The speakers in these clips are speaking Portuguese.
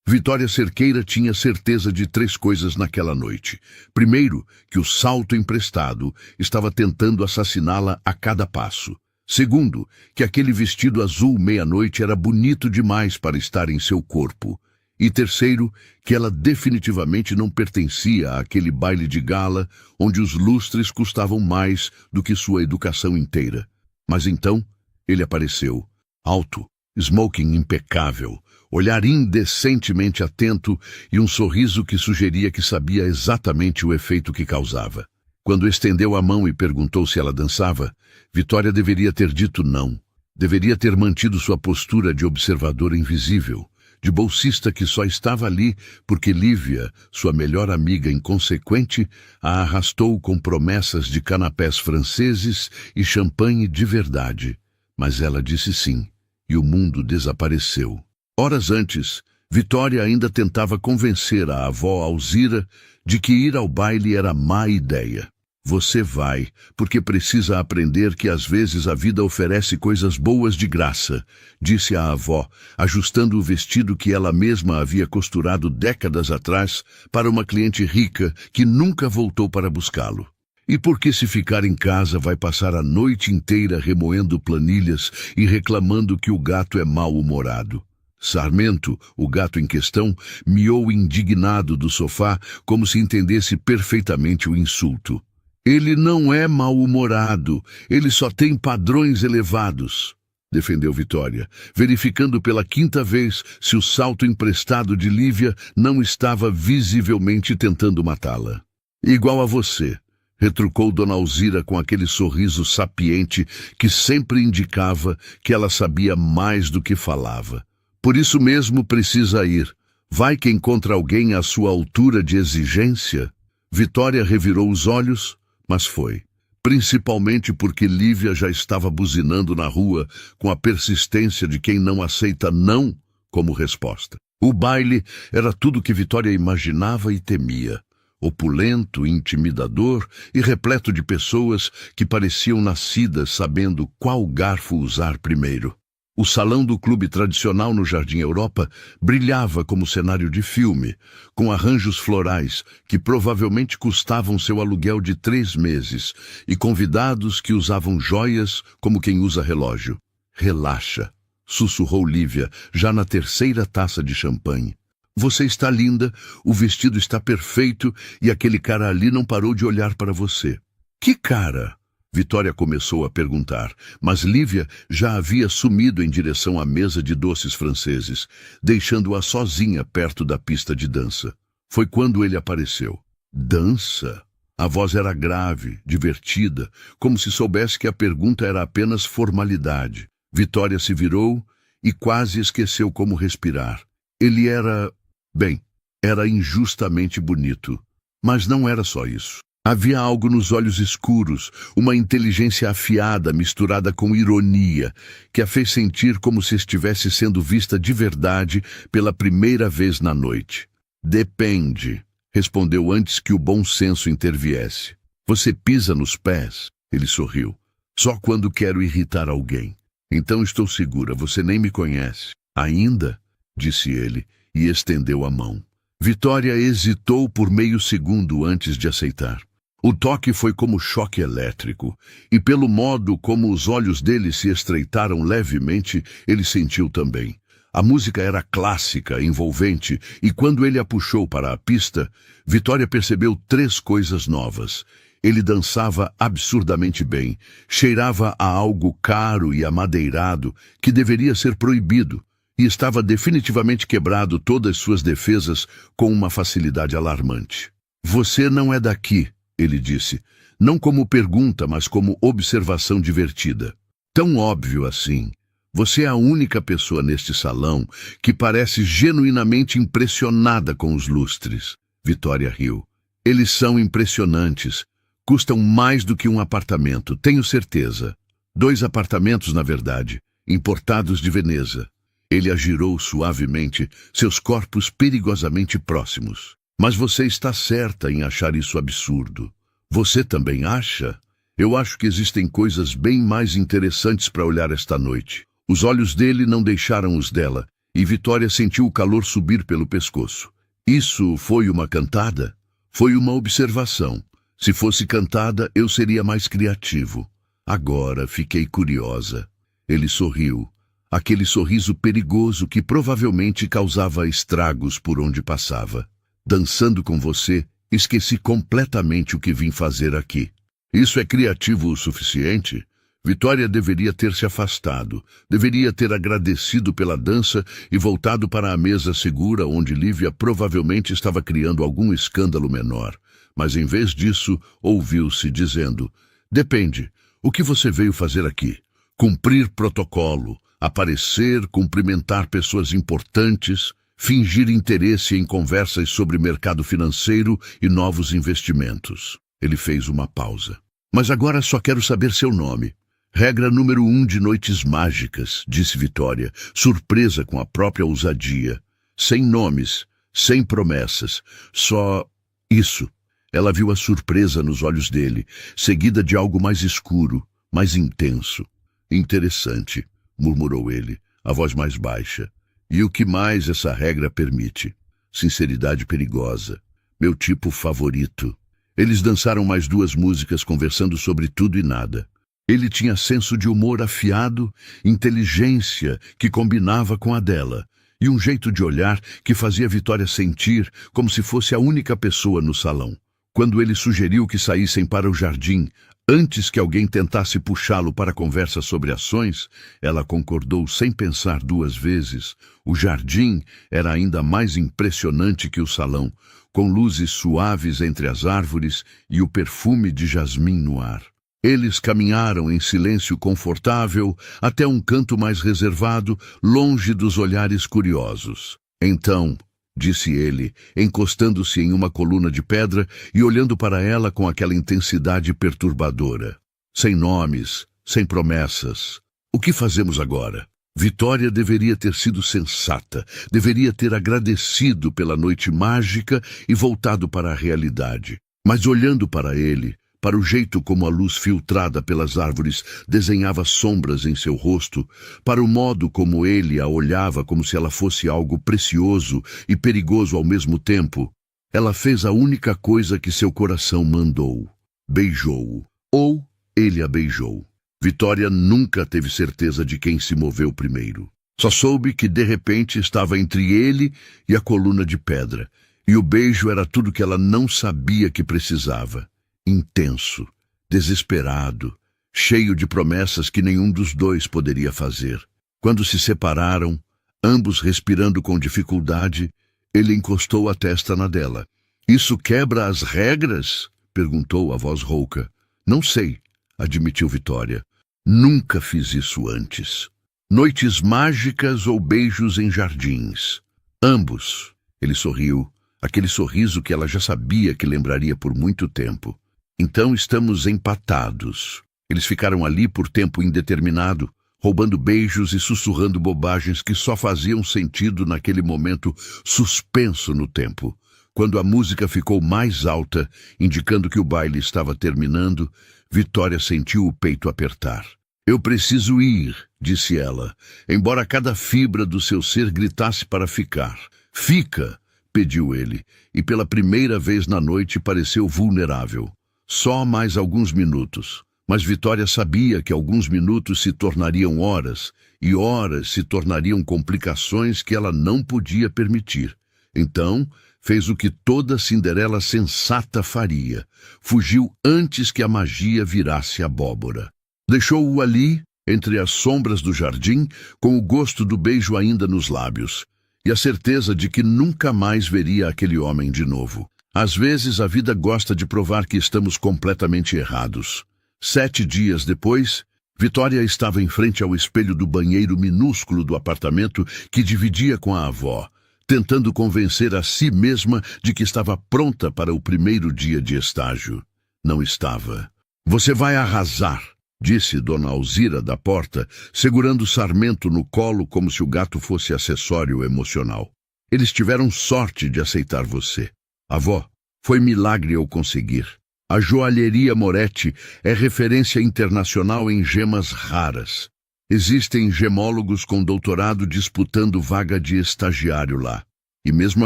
Vitória Cerqueira tinha certeza de 3 coisas naquela noite. Primeiro, que o salto emprestado estava tentando assassiná-la a cada passo. Segundo, que aquele vestido azul meia-noite era bonito demais para estar em seu corpo. E terceiro, que ela definitivamente não pertencia àquele baile de gala onde os lustres custavam mais do que sua educação inteira. Mas então, ele apareceu, alto, smoking impecável, olhar indecentemente atento e um sorriso que sugeria que sabia exatamente o efeito que causava. Quando estendeu a mão e perguntou se ela dançava, Vitória deveria ter dito não. Deveria ter mantido sua postura de observadora invisível, de bolsista que só estava ali porque Lívia, sua melhor amiga inconsequente, a arrastou com promessas de canapés franceses e champanhe de verdade. Mas ela disse sim, e o mundo desapareceu. Horas antes, Vitória ainda tentava convencer a avó Alzira de que ir ao baile era má ideia. Você vai, porque precisa aprender que às vezes a vida oferece coisas boas de graça, disse a avó, ajustando o vestido que ela mesma havia costurado décadas atrás para uma cliente rica que nunca voltou para buscá-lo. E porque se ficar em casa vai passar a noite inteira remoendo planilhas e reclamando que o gato é mal-humorado. Sarmento, o gato em questão, miou indignado do sofá como se entendesse perfeitamente o insulto. Ele não é mal-humorado, ele só tem padrões elevados, defendeu Vitória, verificando pela 5ª vez se o salto emprestado de Lívia não estava visivelmente tentando matá-la. Igual a você, retrucou Dona Alzira com aquele sorriso sapiente que sempre indicava que ela sabia mais do que falava. Por isso mesmo precisa ir. Vai que encontra alguém à sua altura de exigência? Vitória revirou os olhos, mas foi. Principalmente porque Lívia já estava buzinando na rua com a persistência de quem não aceita não como resposta. O baile era tudo que Vitória imaginava e temia. Opulento, intimidador e repleto de pessoas que pareciam nascidas sabendo qual garfo usar primeiro. O salão do clube tradicional no Jardim Europa brilhava como cenário de filme, com arranjos florais que provavelmente custavam seu aluguel de 3 meses e convidados que usavam joias como quem usa relógio. Relaxa, sussurrou Lívia, já na 3ª taça de champanhe. Você está linda, o vestido está perfeito e aquele cara ali não parou de olhar para você. Que cara? Vitória começou a perguntar, mas Lívia já havia sumido em direção à mesa de doces franceses, deixando-a sozinha perto da pista de dança. Foi quando ele apareceu. Dança? A voz era grave, divertida, como se soubesse que a pergunta era apenas formalidade. Vitória se virou e quase esqueceu como respirar. Ele era... bem, era injustamente bonito. Mas não era só isso. Havia algo nos olhos escuros, uma inteligência afiada misturada com ironia, que a fez sentir como se estivesse sendo vista de verdade pela primeira vez na noite. Depende, respondeu antes que o bom senso interviesse. Você pisa nos pés? Ele sorriu. Só quando quero irritar alguém. Então estou segura, você nem me conhece. Ainda? Disse ele, e estendeu a mão. Vitória hesitou por meio segundo antes de aceitar. O toque foi como choque elétrico, e pelo modo como os olhos dele se estreitaram levemente, ele sentiu também. A música era clássica, envolvente, e quando ele a puxou para a pista, Vitória percebeu 3 coisas novas. Ele dançava absurdamente bem, cheirava a algo caro e amadeirado que deveria ser proibido, e estava definitivamente quebrado todas suas defesas com uma facilidade alarmante. Você não é daqui, ele disse, não como pergunta, mas como observação divertida. Tão óbvio assim. Você é a única pessoa neste salão que parece genuinamente impressionada com os lustres. Vitória riu. Eles são impressionantes. Custam mais do que um apartamento, tenho certeza. 2 apartamentos, na verdade, importados de Veneza. Ele a girou suavemente, seus corpos perigosamente próximos. Mas você está certa em achar isso absurdo. Você também acha? Eu acho que existem coisas bem mais interessantes para olhar esta noite. Os olhos dele não deixaram os dela, e Vitória sentiu o calor subir pelo pescoço. Isso foi uma cantada? Foi uma observação. Se fosse cantada, eu seria mais criativo. Agora fiquei curiosa. Ele sorriu. Aquele sorriso perigoso que provavelmente causava estragos por onde passava. Dançando com você, esqueci completamente o que vim fazer aqui. Isso é criativo o suficiente? Vitória deveria ter se afastado, deveria ter agradecido pela dança e voltado para a mesa segura onde Lívia provavelmente estava criando algum escândalo menor. Mas em vez disso, ouviu-se dizendo: "Depende, o que você veio fazer aqui? Cumprir protocolo, aparecer, cumprimentar pessoas importantes, fingir interesse em conversas sobre mercado financeiro e novos investimentos." Ele fez uma pausa. "Mas agora só quero saber seu nome." "Regra número 1 de noites mágicas", disse Vitória, surpresa com a própria ousadia. "Sem nomes, sem promessas, só isso." Ela viu a surpresa nos olhos dele, seguida de algo mais escuro, mais intenso. "Interessante", murmurou ele, a voz mais baixa. "E o que mais essa regra permite?" "Sinceridade perigosa. Meu tipo favorito." Eles dançaram mais 2 músicas conversando sobre tudo e nada. Ele tinha senso de humor afiado, inteligência que combinava com a dela, e um jeito de olhar que fazia Vitória sentir como se fosse a única pessoa no salão. Quando ele sugeriu que saíssem para o jardim, antes que alguém tentasse puxá-lo para conversa sobre ações, ela concordou sem pensar 2 vezes. O jardim era ainda mais impressionante que o salão, com luzes suaves entre as árvores e o perfume de jasmim no ar. Eles caminharam em silêncio confortável até um canto mais reservado, longe dos olhares curiosos. "Então", disse ele, encostando-se em uma coluna de pedra e olhando para ela com aquela intensidade perturbadora. "Sem nomes, sem promessas. O que fazemos agora?" Vitória deveria ter sido sensata, deveria ter agradecido pela noite mágica e voltado para a realidade. Mas olhando para ele, para o jeito como a luz filtrada pelas árvores desenhava sombras em seu rosto, para o modo como ele a olhava como se ela fosse algo precioso e perigoso ao mesmo tempo, ela fez a única coisa que seu coração mandou: beijou-o. Ou ele a beijou. Vitória nunca teve certeza de quem se moveu primeiro. Só soube que de repente estava entre ele e a coluna de pedra, e o beijo era tudo que ela não sabia que precisava. Intenso, desesperado, cheio de promessas que nenhum dos dois poderia fazer. Quando se separaram, ambos respirando com dificuldade, ele encostou a testa na dela. "Isso quebra as regras?" perguntou a voz rouca. "Não sei", admitiu Vitória. "Nunca fiz isso antes." "Noites mágicas ou beijos em jardins?" "Ambos." Ele sorriu, aquele sorriso que ela já sabia que lembraria por muito tempo. "Então estamos empatados." Eles ficaram ali por tempo indeterminado, roubando beijos e sussurrando bobagens que só faziam sentido naquele momento suspenso no tempo. Quando a música ficou mais alta, indicando que o baile estava terminando, Vitória sentiu o peito apertar. "Eu preciso ir", disse ela, embora cada fibra do seu ser gritasse para ficar. "Fica", pediu ele, e pela primeira vez na noite pareceu vulnerável. Só mais alguns minutos. Mas Vitória sabia que alguns minutos se tornariam horas, e horas se tornariam complicações que ela não podia permitir. Então, fez o que toda Cinderela sensata faria. Fugiu antes que a magia virasse abóbora. Deixou-o ali, entre as sombras do jardim, com o gosto do beijo ainda nos lábios, e a certeza de que nunca mais veria aquele homem de novo. Às vezes a vida gosta de provar que estamos completamente errados. 7 dias depois, Vitória estava em frente ao espelho do banheiro minúsculo do apartamento que dividia com a avó, tentando convencer a si mesma de que estava pronta para o primeiro dia de estágio. Não estava. "Você vai arrasar", disse Dona Alzira da porta, segurando Sarmento no colo como se o gato fosse acessório emocional. "Eles tiveram sorte de aceitar você. Avó, foi milagre eu conseguir. A joalheria Moretti é referência internacional em gemas raras. Existem gemólogos com doutorado disputando vaga de estagiário lá. E mesmo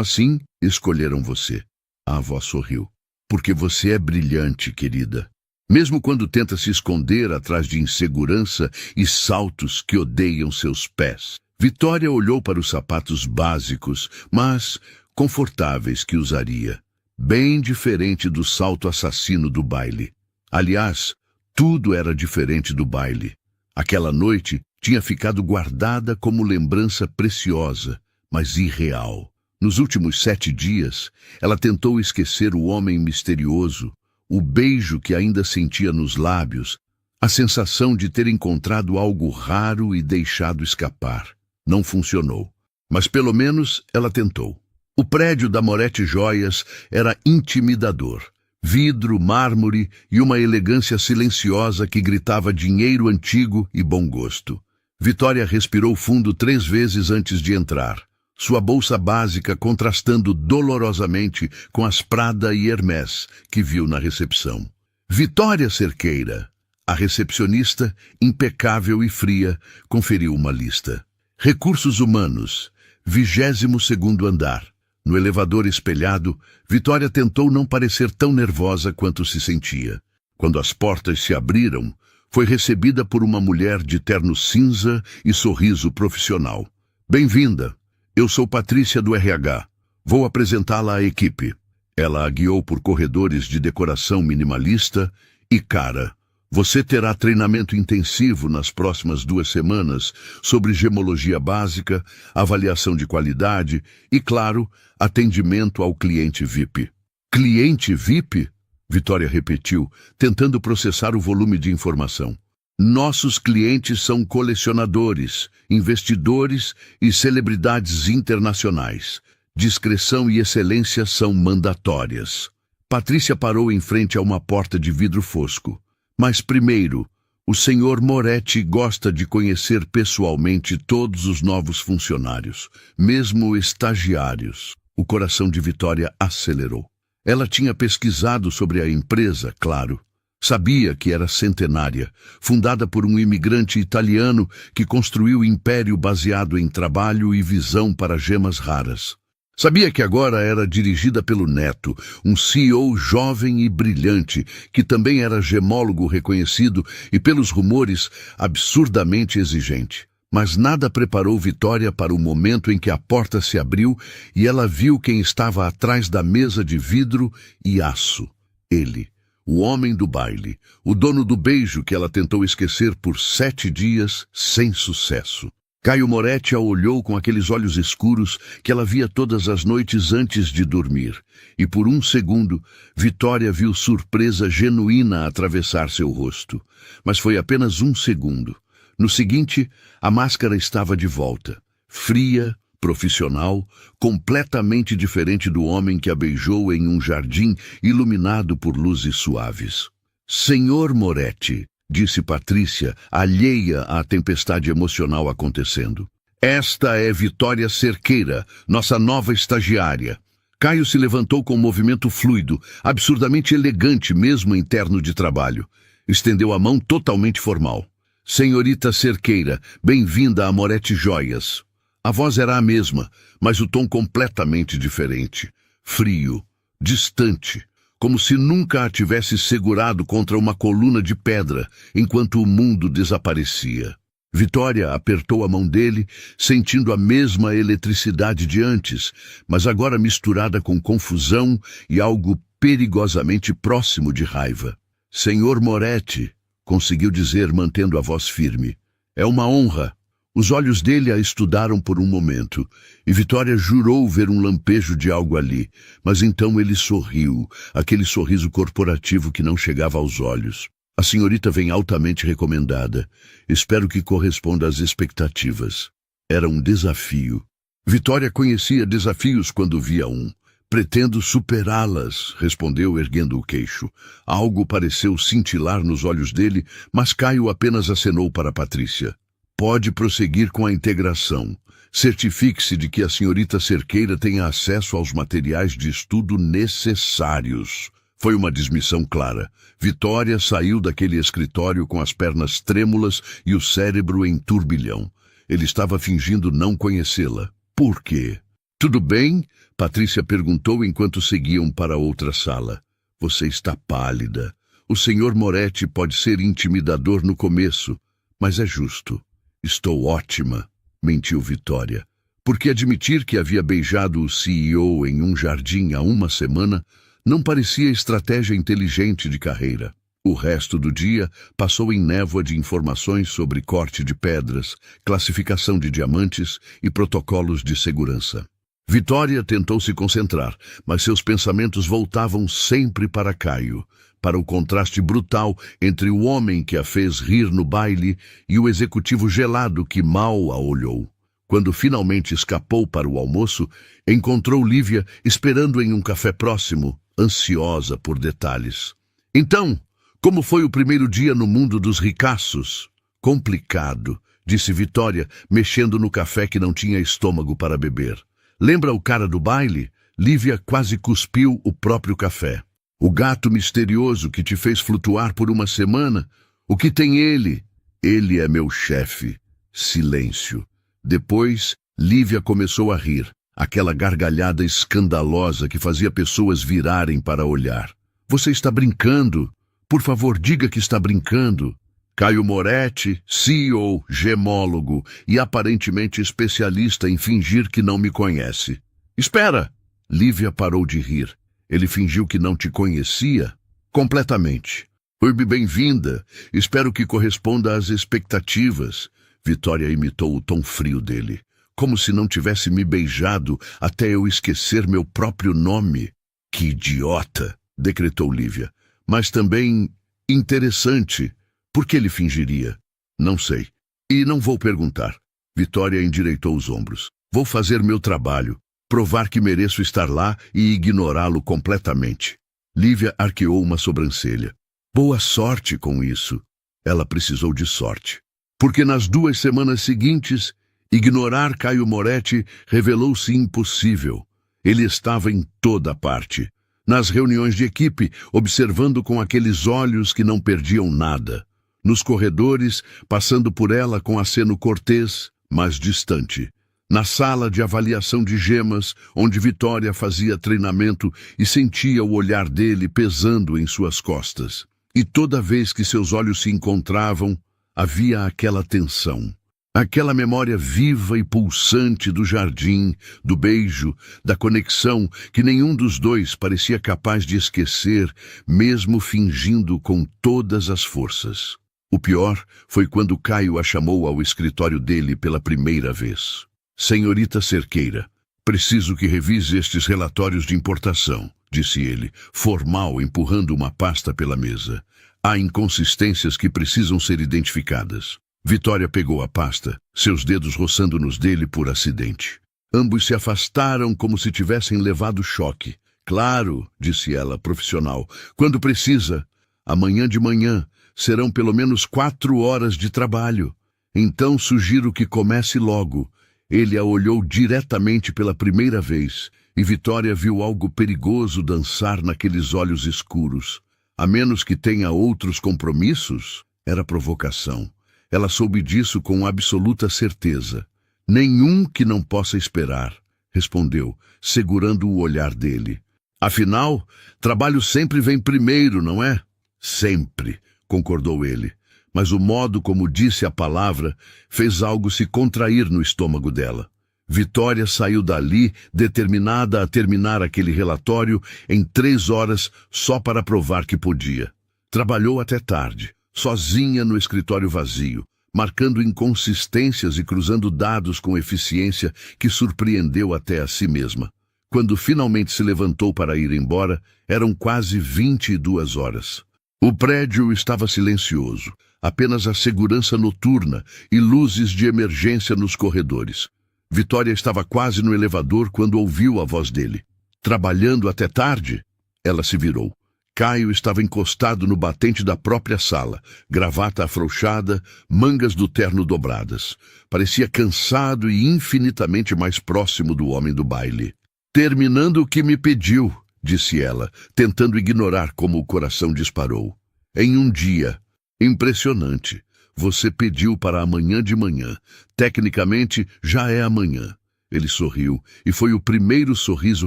assim, escolheram você. A avó sorriu. Porque você é brilhante, querida. Mesmo quando tenta se esconder atrás de insegurança e saltos que odeiam seus pés. Vitória olhou para os sapatos básicos, mas confortáveis que usaria. Bem diferente do salto assassino do baile. Aliás, tudo era diferente do baile. Aquela noite tinha ficado guardada como lembrança preciosa, mas irreal. Nos últimos 7 dias, ela tentou esquecer o homem misterioso, o beijo que ainda sentia nos lábios, a sensação de ter encontrado algo raro e deixado escapar. Não funcionou, mas pelo menos ela tentou. O prédio da Moretti Joias era intimidador. Vidro, mármore e uma elegância silenciosa que gritava dinheiro antigo e bom gosto. Vitória respirou fundo 3 vezes antes de entrar. Sua bolsa básica contrastando dolorosamente com as Prada e Hermès que viu na recepção. Vitória Cerqueira, a recepcionista, impecável e fria, conferiu uma lista. Recursos humanos, 22º andar. No elevador espelhado, Vitória tentou não parecer tão nervosa quanto se sentia. Quando as portas se abriram, foi recebida por uma mulher de terno cinza e sorriso profissional. Bem-vinda. Eu sou Patrícia do RH. Vou apresentá-la à equipe. Ela a guiou por corredores de decoração minimalista e cara. Você terá treinamento intensivo nas próximas 2 semanas sobre gemologia básica, avaliação de qualidade e, claro, atendimento ao cliente VIP. Cliente VIP? Vitória repetiu, tentando processar o volume de informação. Nossos clientes são colecionadores, investidores e celebridades internacionais. Discrição e excelência são mandatórias. Patrícia parou em frente a uma porta de vidro fosco. Mas primeiro, o Sr. Moretti gosta de conhecer pessoalmente todos os novos funcionários, mesmo estagiários. O coração de Vitória acelerou. Ela tinha pesquisado sobre a empresa, claro. Sabia que era centenária, fundada por um imigrante italiano que construiu um império baseado em trabalho e visão para gemas raras. Sabia que agora era dirigida pelo neto, um CEO jovem e brilhante, que também era gemólogo reconhecido e, pelos rumores, absurdamente exigente. Mas nada preparou Vitória para o momento em que a porta se abriu e ela viu quem estava atrás da mesa de vidro e aço. Ele. O homem do baile, o dono do beijo que ela tentou esquecer por 7 dias sem sucesso. Caio Moretti a olhou com aqueles olhos escuros que ela via todas as noites antes de dormir. E por 1 segundo, Vitória viu surpresa genuína atravessar seu rosto. Mas foi apenas 1 segundo. No seguinte, a máscara estava de volta. Fria, profissional, completamente diferente do homem que a beijou em um jardim iluminado por luzes suaves. Senhor Moretti, disse Patrícia, alheia à tempestade emocional acontecendo. Esta é Vitória Cerqueira, nossa nova estagiária. Caio se levantou com um movimento fluido, absurdamente elegante mesmo em terno de trabalho. Estendeu a mão totalmente formal. Senhorita Cerqueira, bem-vinda a Moretti Joias. A voz era a mesma, mas o tom completamente diferente. Frio, distante, como se nunca a tivesse segurado contra uma coluna de pedra, enquanto o mundo desaparecia. Vitória apertou a mão dele, sentindo a mesma eletricidade de antes, mas agora misturada com confusão e algo perigosamente próximo de raiva. Senhor Moretti, conseguiu dizer mantendo a voz firme. É uma honra. Os olhos dele a estudaram por um momento, e Vitória jurou ver um lampejo de algo ali, mas então ele sorriu, aquele sorriso corporativo que não chegava aos olhos. A senhorita vem altamente recomendada. Espero que corresponda às expectativas. Era um desafio. Vitória conhecia desafios quando via um. Pretendo superá-las, respondeu erguendo o queixo. Algo pareceu cintilar nos olhos dele, mas Caio apenas acenou para Patrícia. Pode prosseguir com a integração. Certifique-se de que a senhorita Cerqueira tenha acesso aos materiais de estudo necessários. Foi uma dismissão clara. Vitória saiu daquele escritório com as pernas trêmulas e o cérebro em turbilhão. Ele estava fingindo não conhecê-la. Por quê? Tudo bem? Patrícia perguntou enquanto seguiam para outra sala. Você está pálida. O Sr. Moretti pode ser intimidador no começo, mas é justo. Estou ótima, mentiu Vitória. Porque admitir que havia beijado o CEO em um jardim há uma semana não parecia estratégia inteligente de carreira. O resto do dia passou em névoa de informações sobre corte de pedras, classificação de diamantes e protocolos de segurança. Vitória tentou se concentrar, mas seus pensamentos voltavam sempre para Caio, para o contraste brutal entre o homem que a fez rir no baile e o executivo gelado que mal a olhou. Quando finalmente escapou para o almoço, encontrou Lívia esperando em um café próximo, ansiosa por detalhes. Então, como foi o primeiro dia no mundo dos ricaços? Complicado, disse Vitória, mexendo no café que não tinha estômago para beber. Lembra o cara do baile? Lívia quase cuspiu o próprio café. O gato misterioso que te fez flutuar por uma semana? O que tem ele? Ele é meu chefe. Silêncio. Depois, Lívia começou a rir, aquela gargalhada escandalosa que fazia pessoas virarem para olhar. Você está brincando? Por favor, diga que está brincando. Caio Moretti, CEO, gemólogo e aparentemente especialista em fingir que não me conhece. Espera! Lívia parou de rir. Ele fingiu que não te conhecia? Completamente. Oi, bem-vinda. Espero que corresponda às expectativas. Vitória imitou o tom frio dele. Como se não tivesse me beijado até eu esquecer meu próprio nome. Que idiota! Decretou Lívia. Mas também interessante. Por que ele fingiria? Não sei. E não vou perguntar. Vitória endireitou os ombros. Vou fazer meu trabalho, provar que mereço estar lá e ignorá-lo completamente. Lívia arqueou uma sobrancelha. Boa sorte com isso. Ela precisou de sorte. Porque nas 2 semanas seguintes, ignorar Caio Moretti revelou-se impossível. Ele estava em toda parte. Nas reuniões de equipe, observando com aqueles olhos que não perdiam nada. Nos corredores, passando por ela com aceno cortês, mas distante. Na sala de avaliação de gemas, onde Vitória fazia treinamento e sentia o olhar dele pesando em suas costas. E toda vez que seus olhos se encontravam, havia aquela tensão. Aquela memória viva e pulsante do jardim, do beijo, da conexão que nenhum dos dois parecia capaz de esquecer, mesmo fingindo com todas as forças. O pior foi quando Caio a chamou ao escritório dele pela primeira vez. Senhorita Cerqueira, preciso que revise estes relatórios de importação, disse ele, formal, empurrando uma pasta pela mesa. Há inconsistências que precisam ser identificadas. Vitória pegou a pasta, seus dedos roçando nos dele por acidente. Ambos se afastaram como se tivessem levado choque. Claro, disse ela, profissional, quando precisa. Amanhã de manhã serão pelo menos 4 horas de trabalho. Então sugiro que comece logo. Ele a olhou diretamente pela primeira vez, e Vitória viu algo perigoso dançar naqueles olhos escuros. A menos que tenha outros compromissos, era provocação. Ela soube disso com absoluta certeza. Nenhum que não possa esperar, respondeu, segurando o olhar dele. Afinal, trabalho sempre vem primeiro, não é? Sempre, concordou ele. Mas o modo como disse a palavra fez algo se contrair no estômago dela. Vitória saiu dali, determinada a terminar aquele relatório em 3 horas só para provar que podia. Trabalhou até tarde, sozinha no escritório vazio, marcando inconsistências e cruzando dados com eficiência que surpreendeu até a si mesma. Quando finalmente se levantou para ir embora, eram quase 22 horas. O prédio estava silencioso, apenas a segurança noturna e luzes de emergência nos corredores. Vitória estava quase no elevador quando ouviu a voz dele. Trabalhando até tarde? Ela se virou. Caio estava encostado no batente da própria sala, gravata afrouxada, mangas do terno dobradas. Parecia cansado e infinitamente mais próximo do homem do baile. Terminando o que me pediu, disse ela, tentando ignorar como o coração disparou. Em um dia. Impressionante. Você pediu para amanhã de manhã. Tecnicamente, já é amanhã. Ele sorriu, e foi o primeiro sorriso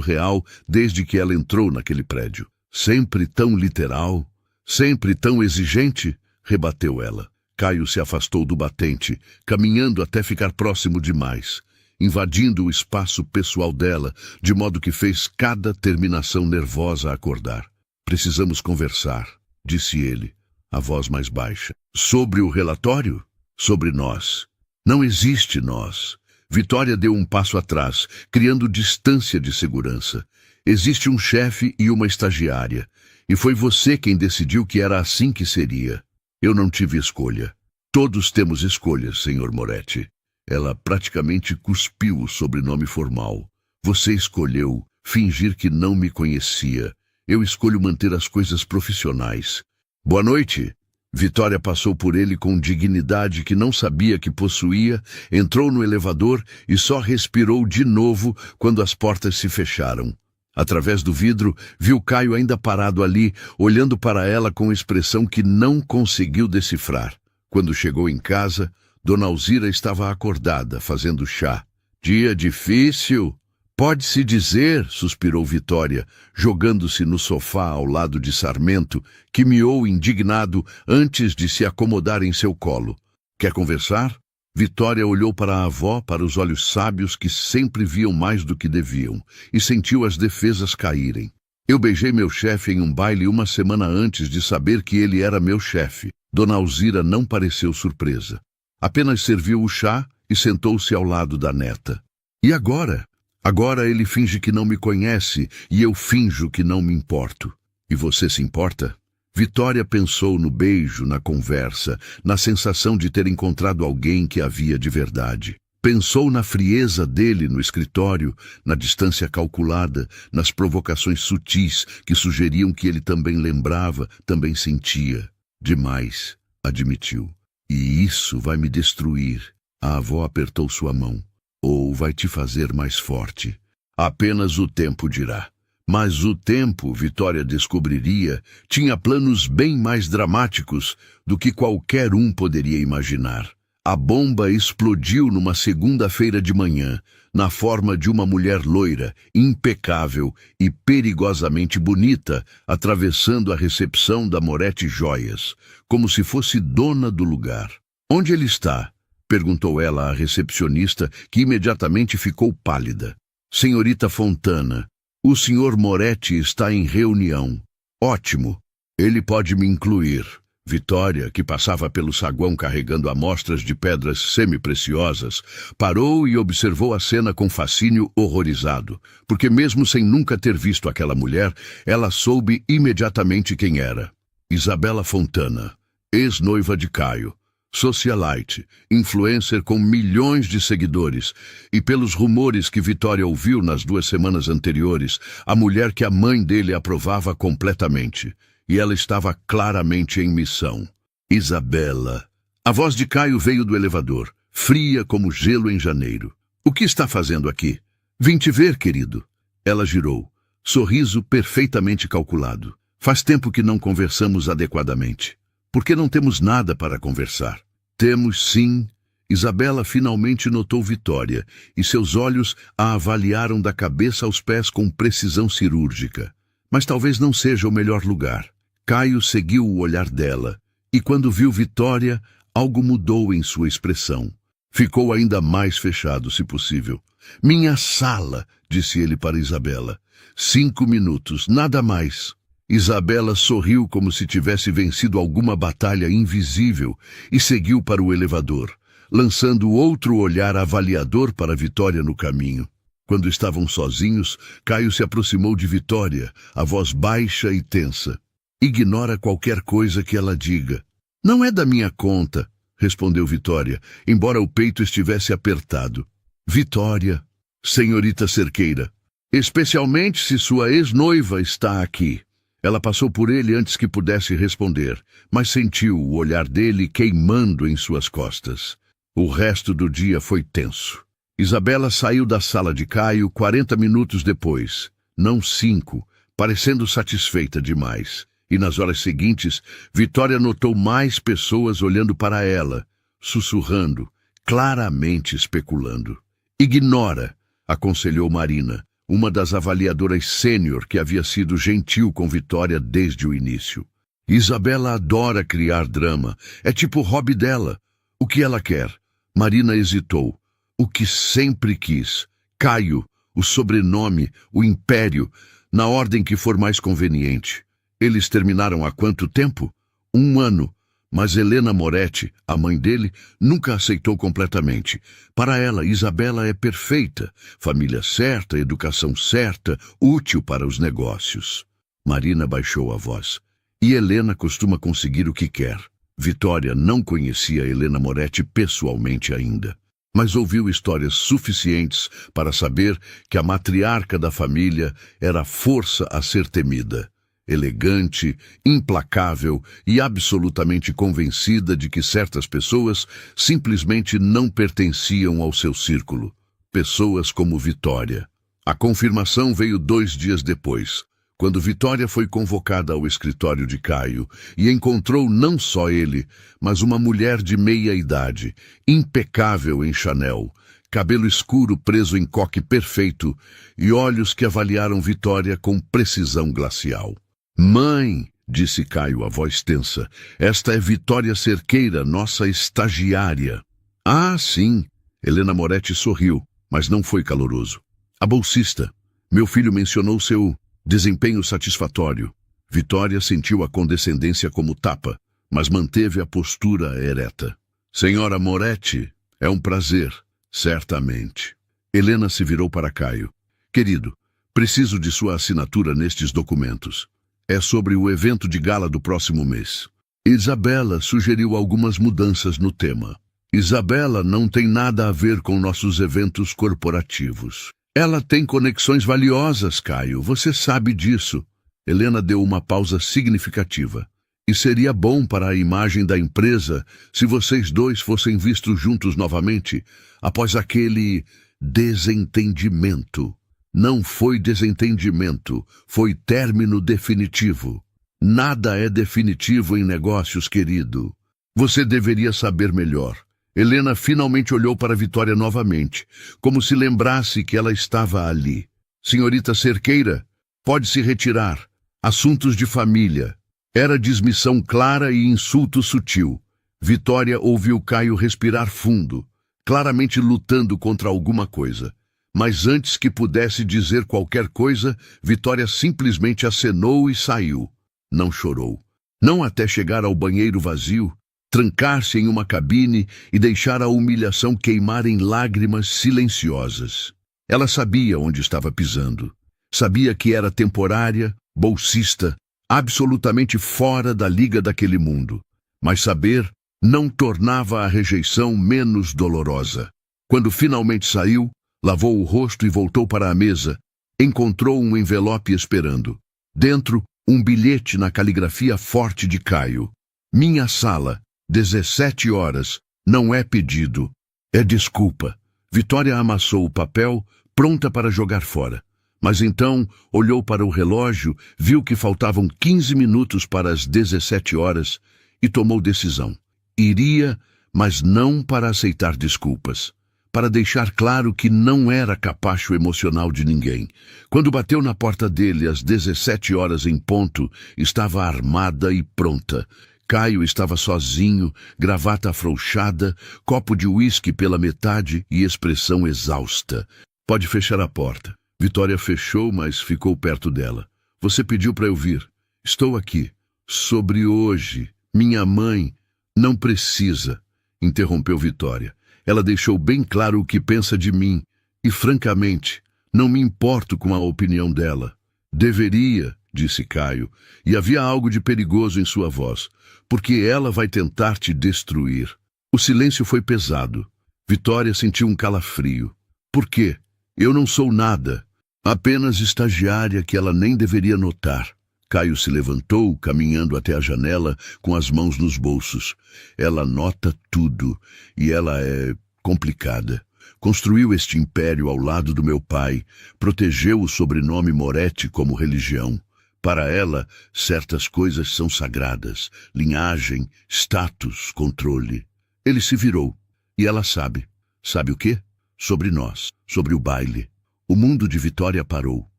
real desde que ela entrou naquele prédio. Sempre tão literal? Sempre tão exigente? Rebateu ela. Caio se afastou do batente, caminhando até ficar próximo demais, invadindo o espaço pessoal dela, de modo que fez cada terminação nervosa acordar. Precisamos conversar, disse ele, a voz mais baixa. Sobre o relatório? Sobre nós. Não existe nós. Vitória deu um passo atrás, criando distância de segurança. Existe um chefe e uma estagiária, e foi você quem decidiu que era assim que seria. Eu não tive escolha. Todos temos escolhas, Sr. Moretti. Ela praticamente cuspiu o sobrenome formal. Você escolheu fingir que não me conhecia. Eu escolho manter as coisas profissionais. Boa noite. Vitória passou por ele com dignidade que não sabia que possuía, entrou no elevador e só respirou de novo quando as portas se fecharam. Através do vidro, viu Caio ainda parado ali, olhando para ela com expressão que não conseguiu decifrar. Quando chegou em casa, Dona Alzira estava acordada, fazendo chá. Dia difícil? Pode-se dizer, suspirou Vitória, jogando-se no sofá ao lado de Sarmento, que miou indignado antes de se acomodar em seu colo. Quer conversar? Vitória olhou para a avó, para os olhos sábios que sempre viam mais do que deviam, e sentiu as defesas caírem. Eu beijei meu chefe em um baile uma semana antes de saber que ele era meu chefe. Dona Alzira não pareceu surpresa. Apenas serviu o chá e sentou-se ao lado da neta. E agora? Agora ele finge que não me conhece e eu finjo que não me importo. E você se importa? Vitória pensou no beijo, na conversa, na sensação de ter encontrado alguém que havia de verdade. Pensou na frieza dele no escritório, na distância calculada, nas provocações sutis que sugeriam que ele também lembrava, também sentia. Demais, admitiu. E isso vai me destruir. A avó apertou sua mão. Ou vai te fazer mais forte. Apenas o tempo dirá. Mas o tempo, Vitória descobriria, tinha planos bem mais dramáticos do que qualquer um poderia imaginar. A bomba explodiu numa segunda-feira de manhã, na forma de uma mulher loira, impecável e perigosamente bonita, atravessando a recepção da Moretti Joias, como se fosse dona do lugar. Onde ele está? Perguntou ela à recepcionista, que imediatamente ficou pálida. Senhorita Fontana, o Sr. Moretti está em reunião. Ótimo. Ele pode me incluir. Vitória, que passava pelo saguão carregando amostras de pedras semi-preciosas, parou e observou a cena com fascínio horrorizado, porque mesmo sem nunca ter visto aquela mulher, ela soube imediatamente quem era. Isabela Fontana, ex-noiva de Caio. Socialite, influencer com milhões de seguidores, e pelos rumores que Vitória ouviu nas 2 semanas anteriores, a mulher que a mãe dele aprovava completamente. E ela estava claramente em missão. Isabela. A voz de Caio veio do elevador, fria como gelo em janeiro. O que está fazendo aqui? Vim te ver, querido. Ela girou, sorriso perfeitamente calculado. Faz tempo que não conversamos adequadamente. Por que não temos nada para conversar? Temos sim. Isabela finalmente notou Vitória, e seus olhos a avaliaram da cabeça aos pés com precisão cirúrgica. Mas talvez não seja o melhor lugar. Caio seguiu o olhar dela, e quando viu Vitória, algo mudou em sua expressão. Ficou ainda mais fechado, se possível. Minha sala, disse ele para Isabela. 5 minutos, nada mais. Isabela sorriu como se tivesse vencido alguma batalha invisível e seguiu para o elevador, lançando outro olhar avaliador para Vitória no caminho. Quando estavam sozinhos, Caio se aproximou de Vitória, a voz baixa e tensa. Ignora qualquer coisa que ela diga. Não é da minha conta, respondeu Vitória, embora o peito estivesse apertado. Vitória, senhorita Cerqueira, especialmente se sua ex-noiva está aqui. Ela passou por ele antes que pudesse responder, mas sentiu o olhar dele queimando em suas costas. O resto do dia foi tenso. Isabela saiu da sala de Caio 40 minutos depois, não 5, parecendo satisfeita demais. E nas horas seguintes, Vitória notou mais pessoas olhando para ela, sussurrando, claramente especulando. Ignora, aconselhou Marina, uma das avaliadoras sênior que havia sido gentil com Vitória desde o início. Isabela adora criar drama, é tipo o hobby dela. O que ela quer? Marina hesitou. O que sempre quis. Caio, o sobrenome, o império, na ordem que for mais conveniente. Eles terminaram há quanto tempo? 1 ano. Mas Helena Moretti, a mãe dele, nunca aceitou completamente. Para ela, Isabela é perfeita, família certa, educação certa, útil para os negócios. Marina baixou a voz. E Helena costuma conseguir o que quer. Vitória não conhecia Helena Moretti pessoalmente ainda, mas ouviu histórias suficientes para saber que a matriarca da família era força a ser temida. Elegante, implacável e absolutamente convencida de que certas pessoas simplesmente não pertenciam ao seu círculo. Pessoas como Vitória. A confirmação veio 2 dias depois, quando Vitória foi convocada ao escritório de Caio e encontrou não só ele, mas uma mulher de meia idade, impecável em Chanel, cabelo escuro preso em coque perfeito e olhos que avaliaram Vitória com precisão glacial. Mãe, disse Caio, a voz tensa, esta é Vitória Cerqueira, nossa estagiária. Ah, sim. Helena Moretti sorriu, mas não foi caloroso. A bolsista. Meu filho mencionou seu desempenho satisfatório. Vitória sentiu a condescendência como tapa, mas manteve a postura ereta. Senhora Moretti, é um prazer, certamente. Helena se virou para Caio. Querido, preciso de sua assinatura nestes documentos. É sobre o evento de gala do próximo mês. Isabela sugeriu algumas mudanças no tema. Isabela não tem nada a ver com nossos eventos corporativos. Ela tem conexões valiosas, Caio, você sabe disso. Helena deu uma pausa significativa. E seria bom para a imagem da empresa se vocês dois fossem vistos juntos novamente, após aquele desentendimento. Não foi desentendimento, foi término definitivo. Nada é definitivo em negócios, querido. Você deveria saber melhor. Helena finalmente olhou para Vitória novamente, como se lembrasse que ela estava ali. Senhorita Cerqueira, pode se retirar. Assuntos de família. Era dismissão clara e insulto sutil. Vitória ouviu Caio respirar fundo, claramente lutando contra alguma coisa. Mas antes que pudesse dizer qualquer coisa, Vitória simplesmente acenou e saiu. Não chorou. Não até chegar ao banheiro vazio, trancar-se em uma cabine e deixar a humilhação queimar em lágrimas silenciosas. Ela sabia onde estava pisando. Sabia que era temporária, bolsista, absolutamente fora da liga daquele mundo. Mas saber não tornava a rejeição menos dolorosa. Quando finalmente saiu, lavou o rosto e voltou para a mesa. Encontrou um envelope esperando. Dentro, um bilhete na caligrafia forte de Caio. Minha sala, 17 horas, não é pedido. É desculpa. Vitória amassou o papel, pronta para jogar fora. Mas então olhou para o relógio, viu que faltavam 15 minutos para as 17 horas e tomou decisão. Iria, mas não para aceitar desculpas. Para deixar claro que não era capacho emocional de ninguém. Quando bateu na porta dele às 17 horas em ponto, estava armada e pronta. Caio estava sozinho, gravata afrouxada, copo de uísque pela metade e expressão exausta. Pode fechar a porta. Vitória fechou, mas ficou perto dela. Você pediu para eu vir. Estou aqui. Sobre hoje. Minha mãe. Não precisa, interrompeu Vitória. Ela deixou bem claro o que pensa de mim, e francamente, não me importo com a opinião dela. Deveria, disse Caio, e havia algo de perigoso em sua voz, porque ela vai tentar te destruir. O silêncio foi pesado. Vitória sentiu um calafrio. Por quê? Eu não sou nada. Apenas estagiária que ela nem deveria notar. Caio se levantou, caminhando até a janela, com as mãos nos bolsos. Ela nota tudo, e ela é complicada. Construiu este império ao lado do meu pai, protegeu o sobrenome Moretti como religião. Para ela, certas coisas são sagradas: linhagem, status, controle. Ele se virou. E ela sabe. Sabe o quê? Sobre nós, sobre o baile. O mundo de Vitória parou.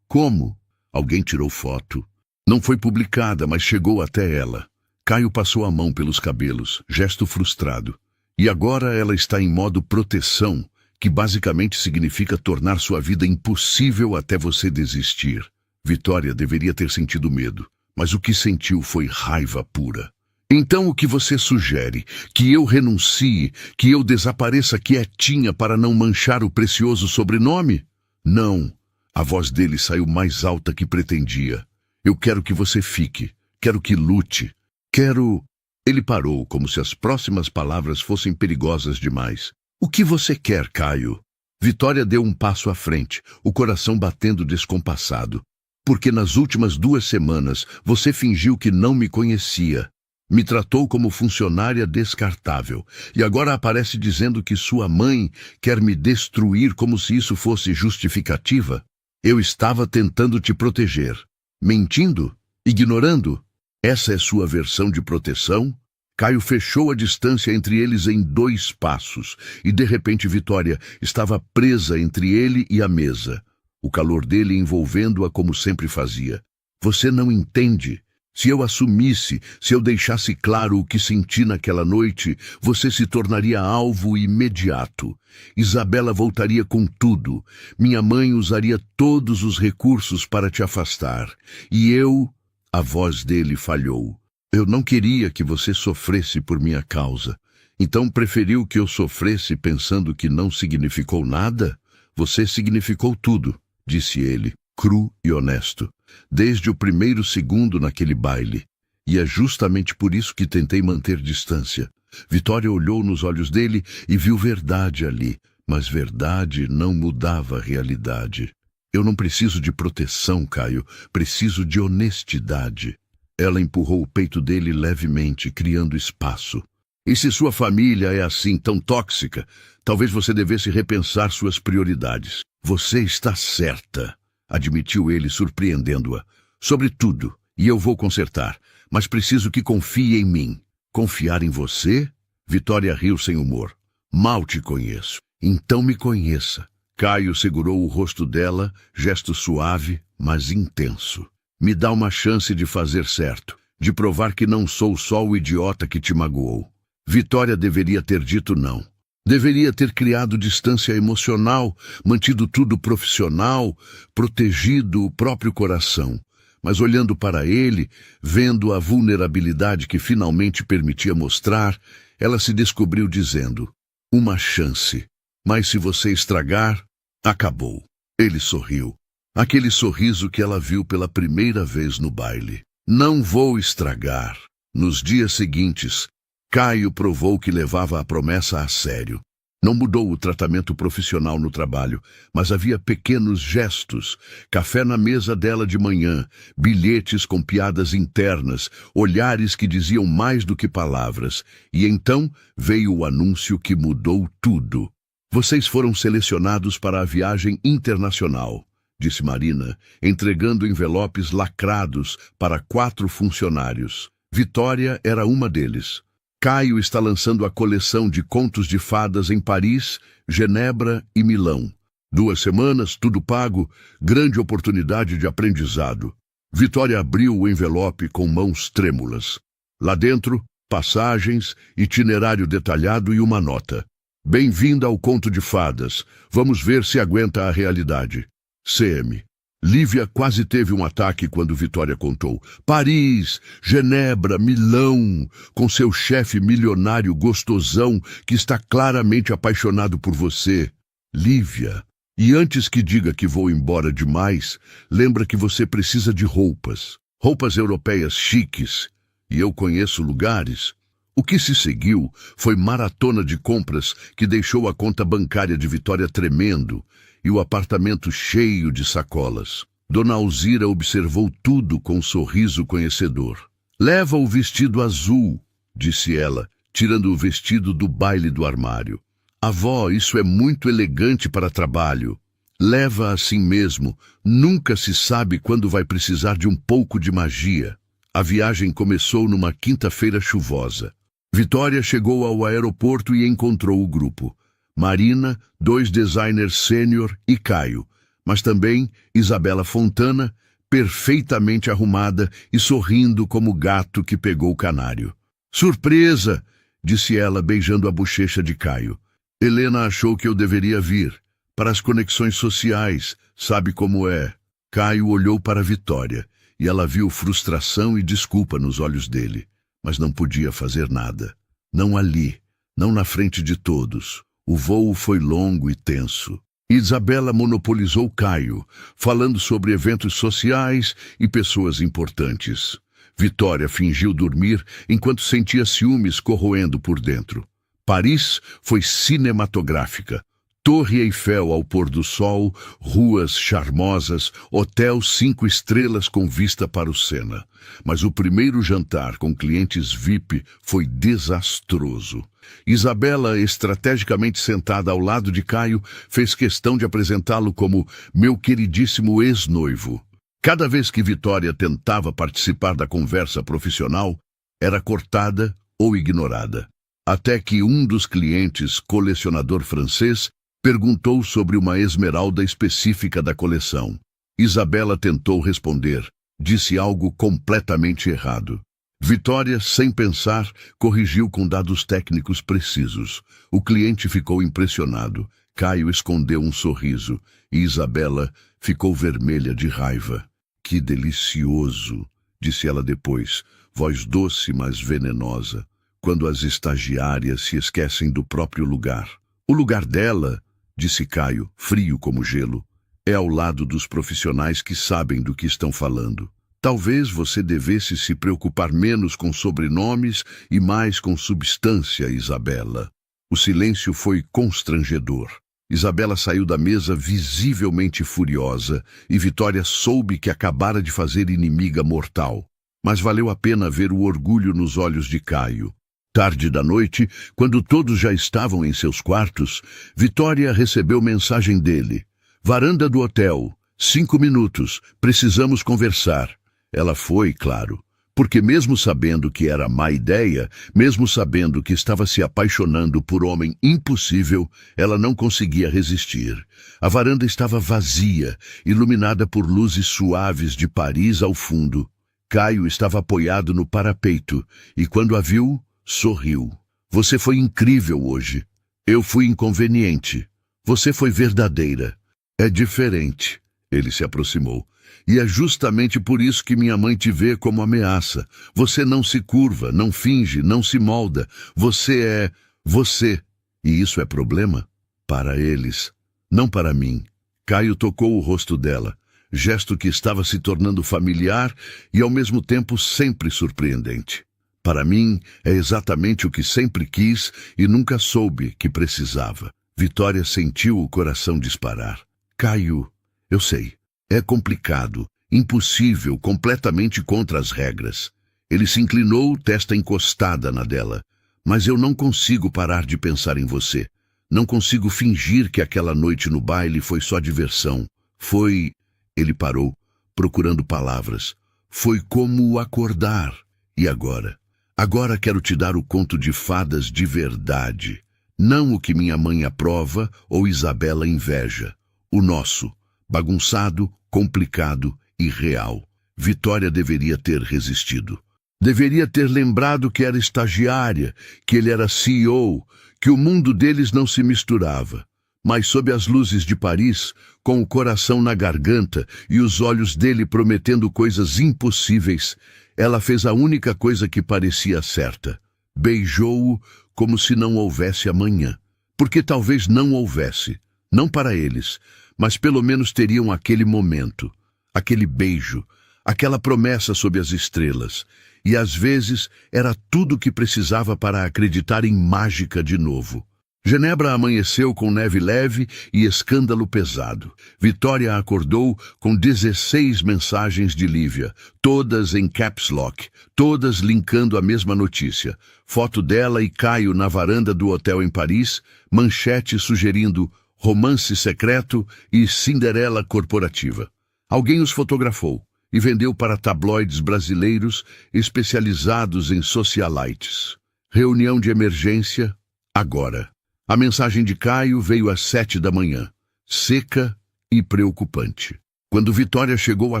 Como? Alguém tirou foto. Não foi publicada, mas chegou até ela. Caio passou a mão pelos cabelos, gesto frustrado. E agora ela está em modo proteção, que basicamente significa tornar sua vida impossível até você desistir. Vitória deveria ter sentido medo, mas o que sentiu foi raiva pura. Então o que você sugere? Que eu renuncie, que eu desapareça quietinha para não manchar o precioso sobrenome? Não. A voz dele saiu mais alta que pretendia. Eu quero que você fique. Quero que lute. Quero... Ele parou, como se as próximas palavras fossem perigosas demais. O que você quer, Caio? Vitória deu um passo à frente, o coração batendo descompassado. Porque nas últimas 2 semanas você fingiu que não me conhecia. Me tratou como funcionária descartável. E agora aparece dizendo que sua mãe quer me destruir como se isso fosse justificativa. Eu estava tentando te proteger. Mentindo? Ignorando? Essa é sua versão de proteção? Caio fechou a distância entre eles em 2 passos, e de repente Vitória estava presa entre ele e a mesa, o calor dele envolvendo-a como sempre fazia. Você não entende. Se eu assumisse, se eu deixasse claro o que senti naquela noite, você se tornaria alvo imediato. Isabela voltaria com tudo. Minha mãe usaria todos os recursos para te afastar. E eu... A voz dele falhou. Eu não queria que você sofresse por minha causa. Então preferiu que eu sofresse pensando que não significou nada? Você significou tudo, disse ele, cru e honesto, desde o primeiro segundo naquele baile. E é justamente por isso que tentei manter distância. Vitória olhou nos olhos dele e viu verdade ali, mas verdade não mudava a realidade. Eu não preciso de proteção, Caio. Preciso de honestidade. Ela empurrou o peito dele levemente, criando espaço. E se sua família é assim, tão tóxica, talvez você devesse repensar suas prioridades. Você está certa, admitiu ele, surpreendendo-a. Sobre tudo, e eu vou consertar, mas preciso que confie em mim. Confiar em você? Vitória riu sem humor. Mal te conheço. Então me conheça. Caio segurou o rosto dela, gesto suave, mas intenso. Me dá uma chance de fazer certo, de provar que não sou só o idiota que te magoou. Vitória deveria ter dito não. Deveria ter criado distância emocional, mantido tudo profissional, protegido o próprio coração. Mas olhando para ele, vendo a vulnerabilidade que finalmente permitia mostrar, ela se descobriu dizendo, uma chance. Mas se você estragar, acabou. Ele sorriu. Aquele sorriso que ela viu pela primeira vez no baile. Não vou estragar. Nos dias seguintes, Caio provou que levava a promessa a sério. Não mudou o tratamento profissional no trabalho, mas havia pequenos gestos, café na mesa dela de manhã, bilhetes com piadas internas, olhares que diziam mais do que palavras. E então veio o anúncio que mudou tudo. Vocês foram selecionados para a viagem internacional, disse Marina, entregando envelopes lacrados para 4 funcionários. Vitória era uma deles. Caio está lançando a coleção de contos de fadas em Paris, Genebra e Milão. 2 semanas, tudo pago, grande oportunidade de aprendizado. Vitória abriu o envelope com mãos trêmulas. Lá dentro, passagens, itinerário detalhado e uma nota. Bem-vinda ao conto de fadas. Vamos ver se aguenta a realidade. CM. Lívia quase teve um ataque quando Vitória contou. Paris, Genebra, Milão, com seu chefe milionário gostosão que está claramente apaixonado por você. Lívia, e antes que diga que vou embora demais, lembra que você precisa de roupas. Roupas europeias chiques. E eu conheço lugares. O que se seguiu foi maratona de compras que deixou a conta bancária de Vitória tremendo e o apartamento cheio de sacolas. Dona Alzira observou tudo com um sorriso conhecedor. Leva o vestido azul, disse ela, tirando o vestido do baile do armário. Avó, isso é muito elegante para trabalho. Leva assim mesmo, nunca se sabe quando vai precisar de um pouco de magia. A viagem começou numa quinta-feira chuvosa. Vitória chegou ao aeroporto e encontrou o grupo. Marina, 2 designers sênior e Caio, mas também Isabela Fontana, perfeitamente arrumada e sorrindo como gato que pegou o canário. "Surpresa!" disse ela, beijando a bochecha de Caio. "Helena achou que eu deveria vir. Para as conexões sociais, sabe como é." Caio olhou para Vitória e ela viu frustração e desculpa nos olhos dele, mas não podia fazer nada. Não ali, não na frente de todos. O voo foi longo e tenso. Isabela monopolizou Caio, falando sobre eventos sociais e pessoas importantes. Vitória fingiu dormir enquanto sentia ciúmes corroendo por dentro. Paris foi cinematográfica. Torre Eiffel ao pôr do sol, ruas charmosas, hotel 5 estrelas com vista para o Sena. Mas o primeiro jantar com clientes VIP foi desastroso. Isabela, estrategicamente sentada ao lado de Caio, fez questão de apresentá-lo como meu queridíssimo ex-noivo. Cada vez que Vitória tentava participar da conversa profissional, era cortada ou ignorada. Até que um dos clientes, colecionador francês, perguntou sobre uma esmeralda específica da coleção. Isabela tentou responder, disse algo completamente errado. Vitória, sem pensar, corrigiu com dados técnicos precisos. O cliente ficou impressionado. Caio escondeu um sorriso e Isabela ficou vermelha de raiva. "Que delicioso", disse ela depois, voz doce mas venenosa, quando as estagiárias se esquecem do próprio lugar. "O lugar dela", disse Caio, frio como gelo, "é ao lado dos profissionais que sabem do que estão falando. Talvez você devesse se preocupar menos com sobrenomes e mais com substância, Isabela." O silêncio foi constrangedor. Isabela saiu da mesa visivelmente furiosa e Vitória soube que acabara de fazer inimiga mortal. Mas valeu a pena ver o orgulho nos olhos de Caio. Tarde da noite, quando todos já estavam em seus quartos, Vitória recebeu mensagem dele. "Varanda do hotel, 5 minutos, precisamos conversar." Ela foi, claro, porque mesmo sabendo que era má ideia, mesmo sabendo que estava se apaixonando por homem impossível, ela não conseguia resistir. A varanda estava vazia, iluminada por luzes suaves de Paris ao fundo. Caio estava apoiado no parapeito e quando a viu, sorriu. "Você foi incrível hoje. Eu fui inconveniente. Você foi verdadeira." "É diferente." Ele se aproximou. "E é justamente por isso que minha mãe te vê como ameaça. Você não se curva, não finge, não se molda. Você é você. E isso é problema? Para eles, não para mim." Caio tocou o rosto dela, gesto que estava se tornando familiar e ao mesmo tempo sempre surpreendente. "Para mim, é exatamente o que sempre quis e nunca soube que precisava." Vitória sentiu o coração disparar. "Caio, eu sei. É complicado, impossível, completamente contra as regras." Ele se inclinou, testa encostada na dela. "Mas eu não consigo parar de pensar em você. Não consigo fingir que aquela noite no baile foi só diversão. Foi..." Ele parou, procurando palavras. "Foi como acordar. E agora? Agora quero te dar o conto de fadas de verdade. Não o que minha mãe aprova ou Isabela inveja. O nosso. Bagunçado, complicado e real." Vitória deveria ter resistido. Deveria ter lembrado que era estagiária, que ele era CEO, que o mundo deles não se misturava. Mas sob as luzes de Paris, com o coração na garganta e os olhos dele prometendo coisas impossíveis, ela fez a única coisa que parecia certa. Beijou-o como se não houvesse amanhã. Porque talvez não houvesse. Não para eles, mas pelo menos teriam aquele momento, aquele beijo, aquela promessa sob as estrelas. E às vezes era tudo o que precisava para acreditar em mágica de novo. Genebra amanheceu com neve leve e escândalo pesado. Vitória acordou com 16 mensagens de Lívia, todas em caps lock, todas linkando a mesma notícia. Foto dela e Caio na varanda do hotel em Paris, manchete sugerindo Romance Secreto e Cinderela Corporativa. Alguém os fotografou e vendeu para tabloides brasileiros especializados em socialites. Reunião de emergência, agora. A mensagem de Caio veio às 7 da manhã, seca e preocupante. Quando Vitória chegou à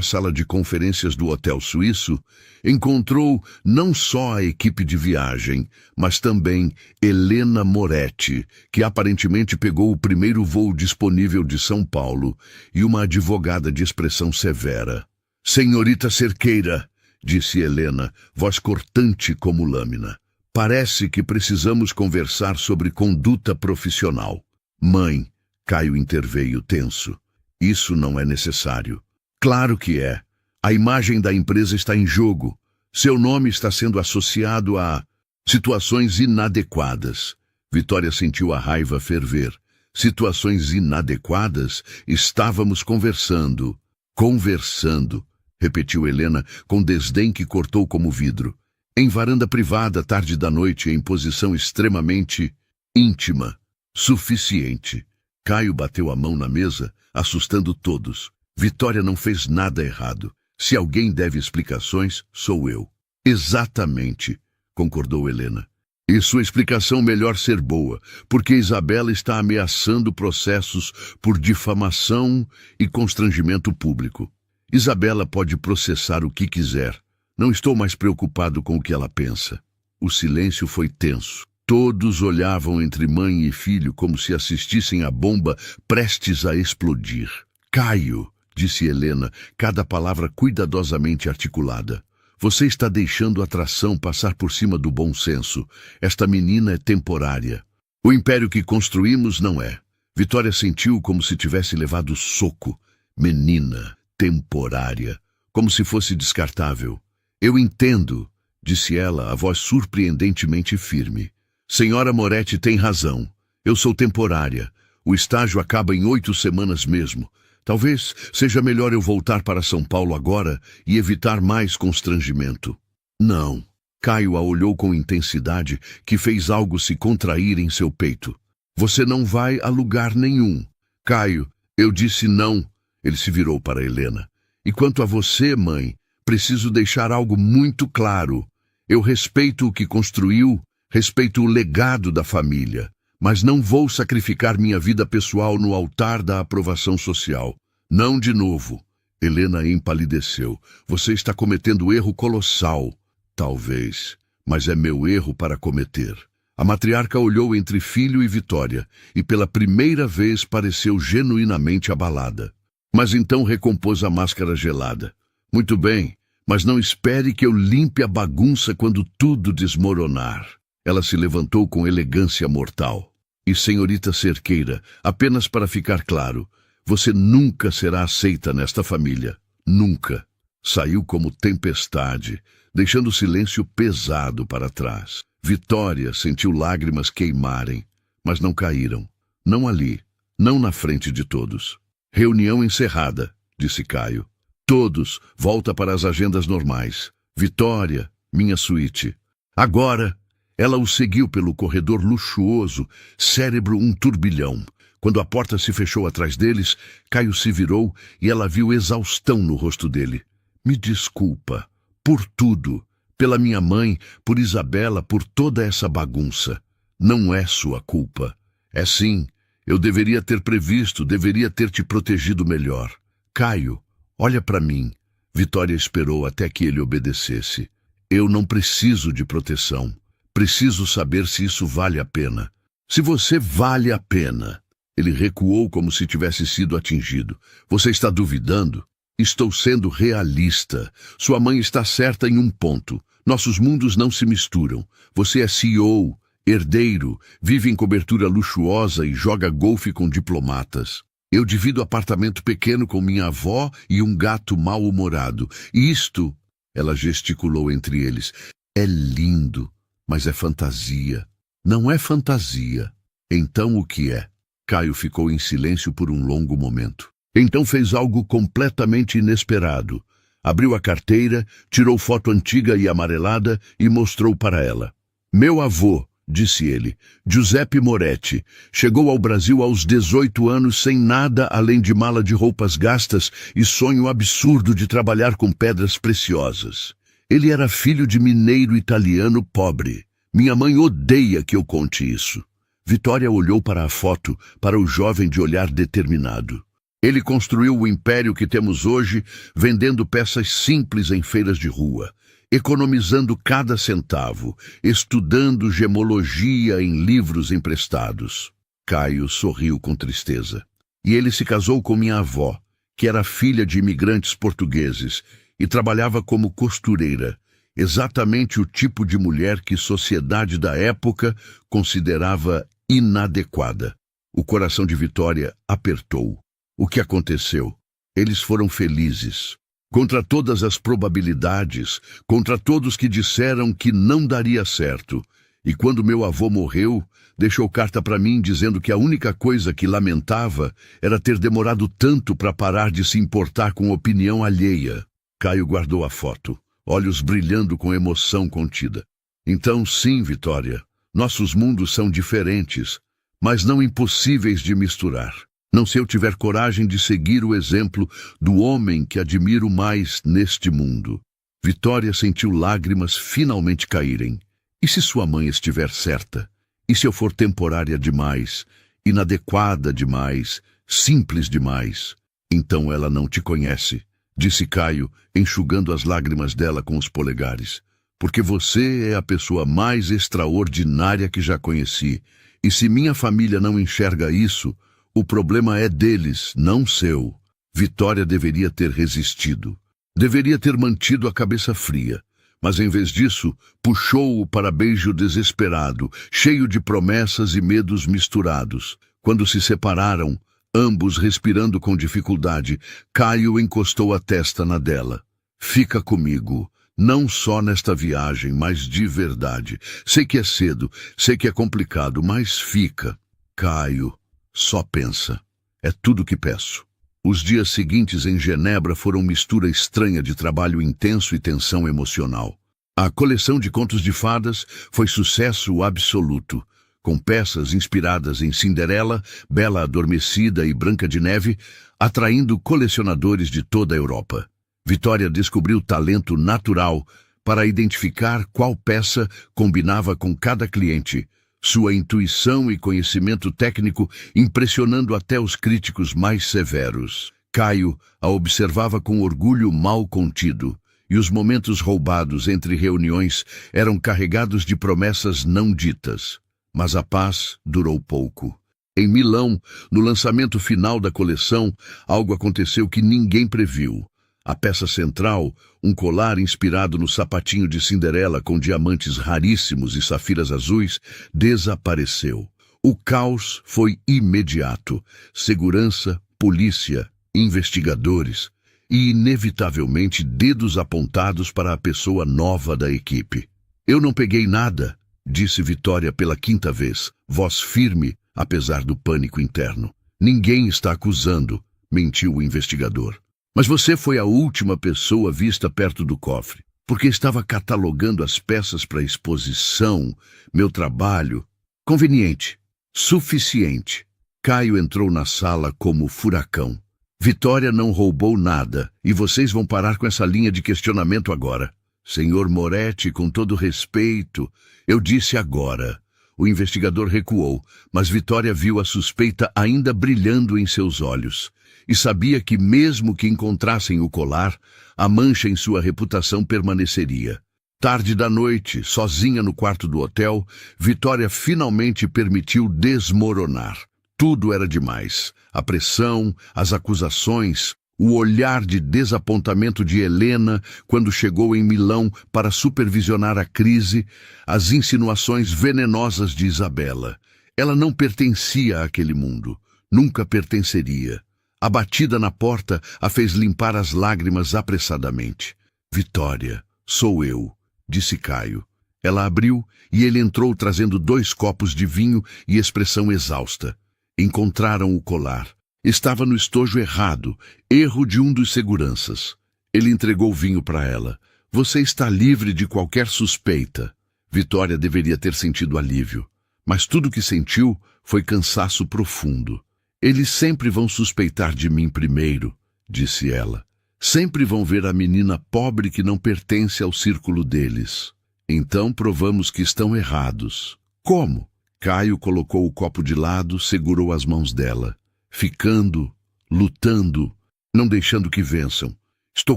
sala de conferências do hotel suíço, encontrou não só a equipe de viagem, mas também Helena Moretti, que aparentemente pegou o primeiro voo disponível de São Paulo, e uma advogada de expressão severa. "Senhorita Cerqueira", disse Helena, voz cortante como lâmina. "Parece que precisamos conversar sobre conduta profissional." "Mãe", Caio interveio tenso. "Isso não é necessário." "Claro que é. A imagem da empresa está em jogo. Seu nome está sendo associado a situações inadequadas." Vitória sentiu a raiva ferver. "Situações inadequadas? Estávamos conversando." "Conversando", repetiu Helena com desdém que cortou como vidro. "Em varanda privada, tarde da noite, em posição extremamente íntima. Suficiente." Caio bateu a mão na mesa, assustando todos. Vitória não fez nada errado. Se alguém deve explicações, sou eu. "Exatamente", concordou Helena. "E sua explicação melhor ser boa, porque Isabela está ameaçando processos por difamação e constrangimento público. Isabela pode processar o que quiser. Não estou mais preocupado com o que ela pensa." O silêncio foi tenso. Todos olhavam entre mãe e filho como se assistissem à bomba prestes a explodir. "Caio", disse Helena, cada palavra cuidadosamente articulada, "você está deixando a atração passar por cima do bom senso. Esta menina é temporária. O império que construímos não é." Vitória sentiu como se tivesse levado soco. Menina, temporária, como se fosse descartável. "Eu entendo", disse ela, a voz surpreendentemente firme. "Senhora Moretti tem razão. Eu sou temporária. O estágio acaba em 8 semanas mesmo. Talvez seja melhor eu voltar para São Paulo agora e evitar mais constrangimento." "Não." Caio a olhou com intensidade que fez algo se contrair em seu peito. "Você não vai a lugar nenhum." "Caio, eu disse não." Ele se virou para Helena. "E quanto a você, mãe, preciso deixar algo muito claro. Eu respeito o que construiu, respeito o legado da família, mas não vou sacrificar minha vida pessoal no altar da aprovação social. Não de novo." Helena empalideceu. "Você está cometendo erro colossal." "Talvez, mas é meu erro para cometer." A matriarca olhou entre filho e Vitória e pela primeira vez pareceu genuinamente abalada. Mas então recompôs a máscara gelada. "Muito bem, mas não espere que eu limpe a bagunça quando tudo desmoronar." Ela se levantou com elegância mortal. "E senhorita Cerqueira, apenas para ficar claro, você nunca será aceita nesta família. Nunca." Saiu como tempestade, deixando o silêncio pesado para trás. Vitória sentiu lágrimas queimarem, mas não caíram. Não ali, não na frente de todos. "Reunião encerrada", disse Caio. "Todos, volta para as agendas normais. Vitória, minha suíte." Agora, ela o seguiu pelo corredor luxuoso, cérebro um turbilhão. Quando a porta se fechou atrás deles, Caio se virou e ela viu exaustão no rosto dele. "Me desculpa. Por tudo. Pela minha mãe, por Isabela, por toda essa bagunça. Não é sua culpa. É sim. Eu deveria ter previsto, deveria ter te protegido melhor. Caio, olha para mim." Vitória esperou até que ele obedecesse. "Eu não preciso de proteção. Preciso saber se isso vale a pena." "Se você vale a pena." Ele recuou como se tivesse sido atingido. "Você está duvidando?" "Estou sendo realista. Sua mãe está certa em um ponto. Nossos mundos não se misturam. Você é CEO, herdeiro, vive em cobertura luxuosa e joga golfe com diplomatas. Eu divido apartamento pequeno com minha avó e um gato mal-humorado. E isto," ela gesticulou entre eles, "é lindo, mas é fantasia." "Não é fantasia." "Então o que é?" Caio ficou em silêncio por um longo momento. Então fez algo completamente inesperado. Abriu a carteira, tirou foto antiga e amarelada e mostrou para ela. "Meu avô", disse ele. Giuseppe Moretti chegou ao Brasil aos 18 anos sem nada além de mala de roupas gastas e sonho absurdo de trabalhar com pedras preciosas. Ele era filho de mineiro italiano pobre. Minha mãe odeia que eu conte isso. Vitória olhou para a foto, para o jovem de olhar determinado. Ele construiu o império que temos hoje, vendendo peças simples em feiras de rua, economizando cada centavo, estudando gemologia em livros emprestados. Caio sorriu com tristeza. E ele se casou com minha avó, que era filha de imigrantes portugueses e trabalhava como costureira, exatamente o tipo de mulher que a sociedade da época considerava inadequada. O coração de Vitória apertou. O que aconteceu? Eles foram felizes. Contra todas as probabilidades, contra todos que disseram que não daria certo. E quando meu avô morreu, deixou carta para mim dizendo que a única coisa que lamentava era ter demorado tanto para parar de se importar com opinião alheia. Caio guardou a foto, olhos brilhando com emoção contida. Então, sim, Vitória, nossos mundos são diferentes, mas não impossíveis de misturar. Não se eu tiver coragem de seguir o exemplo do homem que admiro mais neste mundo. Vitória sentiu lágrimas finalmente caírem. E se sua mãe estiver certa? E se eu for temporária demais, inadequada demais, simples demais? Então ela não te conhece, disse Caio, enxugando as lágrimas dela com os polegares. Porque você é a pessoa mais extraordinária que já conheci. E se minha família não enxerga isso, o problema é deles, não seu. Vitória deveria ter resistido. Deveria ter mantido a cabeça fria. Mas em vez disso, puxou-o para beijo desesperado, cheio de promessas e medos misturados. Quando se separaram, ambos respirando com dificuldade, Caio encostou a testa na dela. Fica comigo. Não só nesta viagem, mas de verdade. Sei que é cedo, sei que é complicado, mas fica. Caio, só pensa. É tudo que peço. Os dias seguintes em Genebra foram mistura estranha de trabalho intenso e tensão emocional. A coleção de contos de fadas foi sucesso absoluto, com peças inspiradas em Cinderela, Bela Adormecida e Branca de Neve, atraindo colecionadores de toda a Europa. Vitória descobriu talento natural para identificar qual peça combinava com cada cliente, sua intuição e conhecimento técnico impressionando até os críticos mais severos. Caio a observava com orgulho mal contido, e os momentos roubados entre reuniões eram carregados de promessas não ditas. Mas a paz durou pouco. Em Milão, no lançamento final da coleção, algo aconteceu que ninguém previu. A peça central, um colar inspirado no sapatinho de Cinderela com diamantes raríssimos e safiras azuis, desapareceu. O caos foi imediato. Segurança, polícia, investigadores e, inevitavelmente, dedos apontados para a pessoa nova da equipe. Eu não peguei nada, disse Vitória pela quinta vez, voz firme, apesar do pânico interno. Ninguém está acusando, mentiu o investigador. Mas você foi a última pessoa vista perto do cofre, porque estava catalogando as peças para exposição, meu trabalho. Conveniente. Suficiente. Caio entrou na sala como furacão. Vitória não roubou nada, e vocês vão parar com essa linha de questionamento agora. Senhor Moretti, com todo respeito, eu disse agora. O investigador recuou, mas Vitória viu a suspeita ainda brilhando em seus olhos. E sabia que mesmo que encontrassem o colar, a mancha em sua reputação permaneceria. Tarde da noite, sozinha no quarto do hotel, Vitória finalmente permitiu desmoronar. Tudo era demais. A pressão, as acusações, o olhar de desapontamento de Helena quando chegou em Milão para supervisionar a crise, as insinuações venenosas de Isabela. Ela não pertencia àquele mundo. Nunca pertenceria. A batida na porta a fez limpar as lágrimas apressadamente. Vitória, sou eu, disse Caio. Ela abriu e ele entrou trazendo 2 copos de vinho e expressão exausta. Encontraram o colar. Estava no estojo errado, erro de um dos seguranças. Ele entregou o vinho para ela. Você está livre de qualquer suspeita. Vitória deveria ter sentido alívio, mas tudo que sentiu foi cansaço profundo. Eles sempre vão suspeitar de mim primeiro, disse ela. Sempre vão ver a menina pobre que não pertence ao círculo deles. Então provamos que estão errados. Como? Caio colocou o copo de lado, segurou as mãos dela. Ficando, lutando, não deixando que vençam. Estou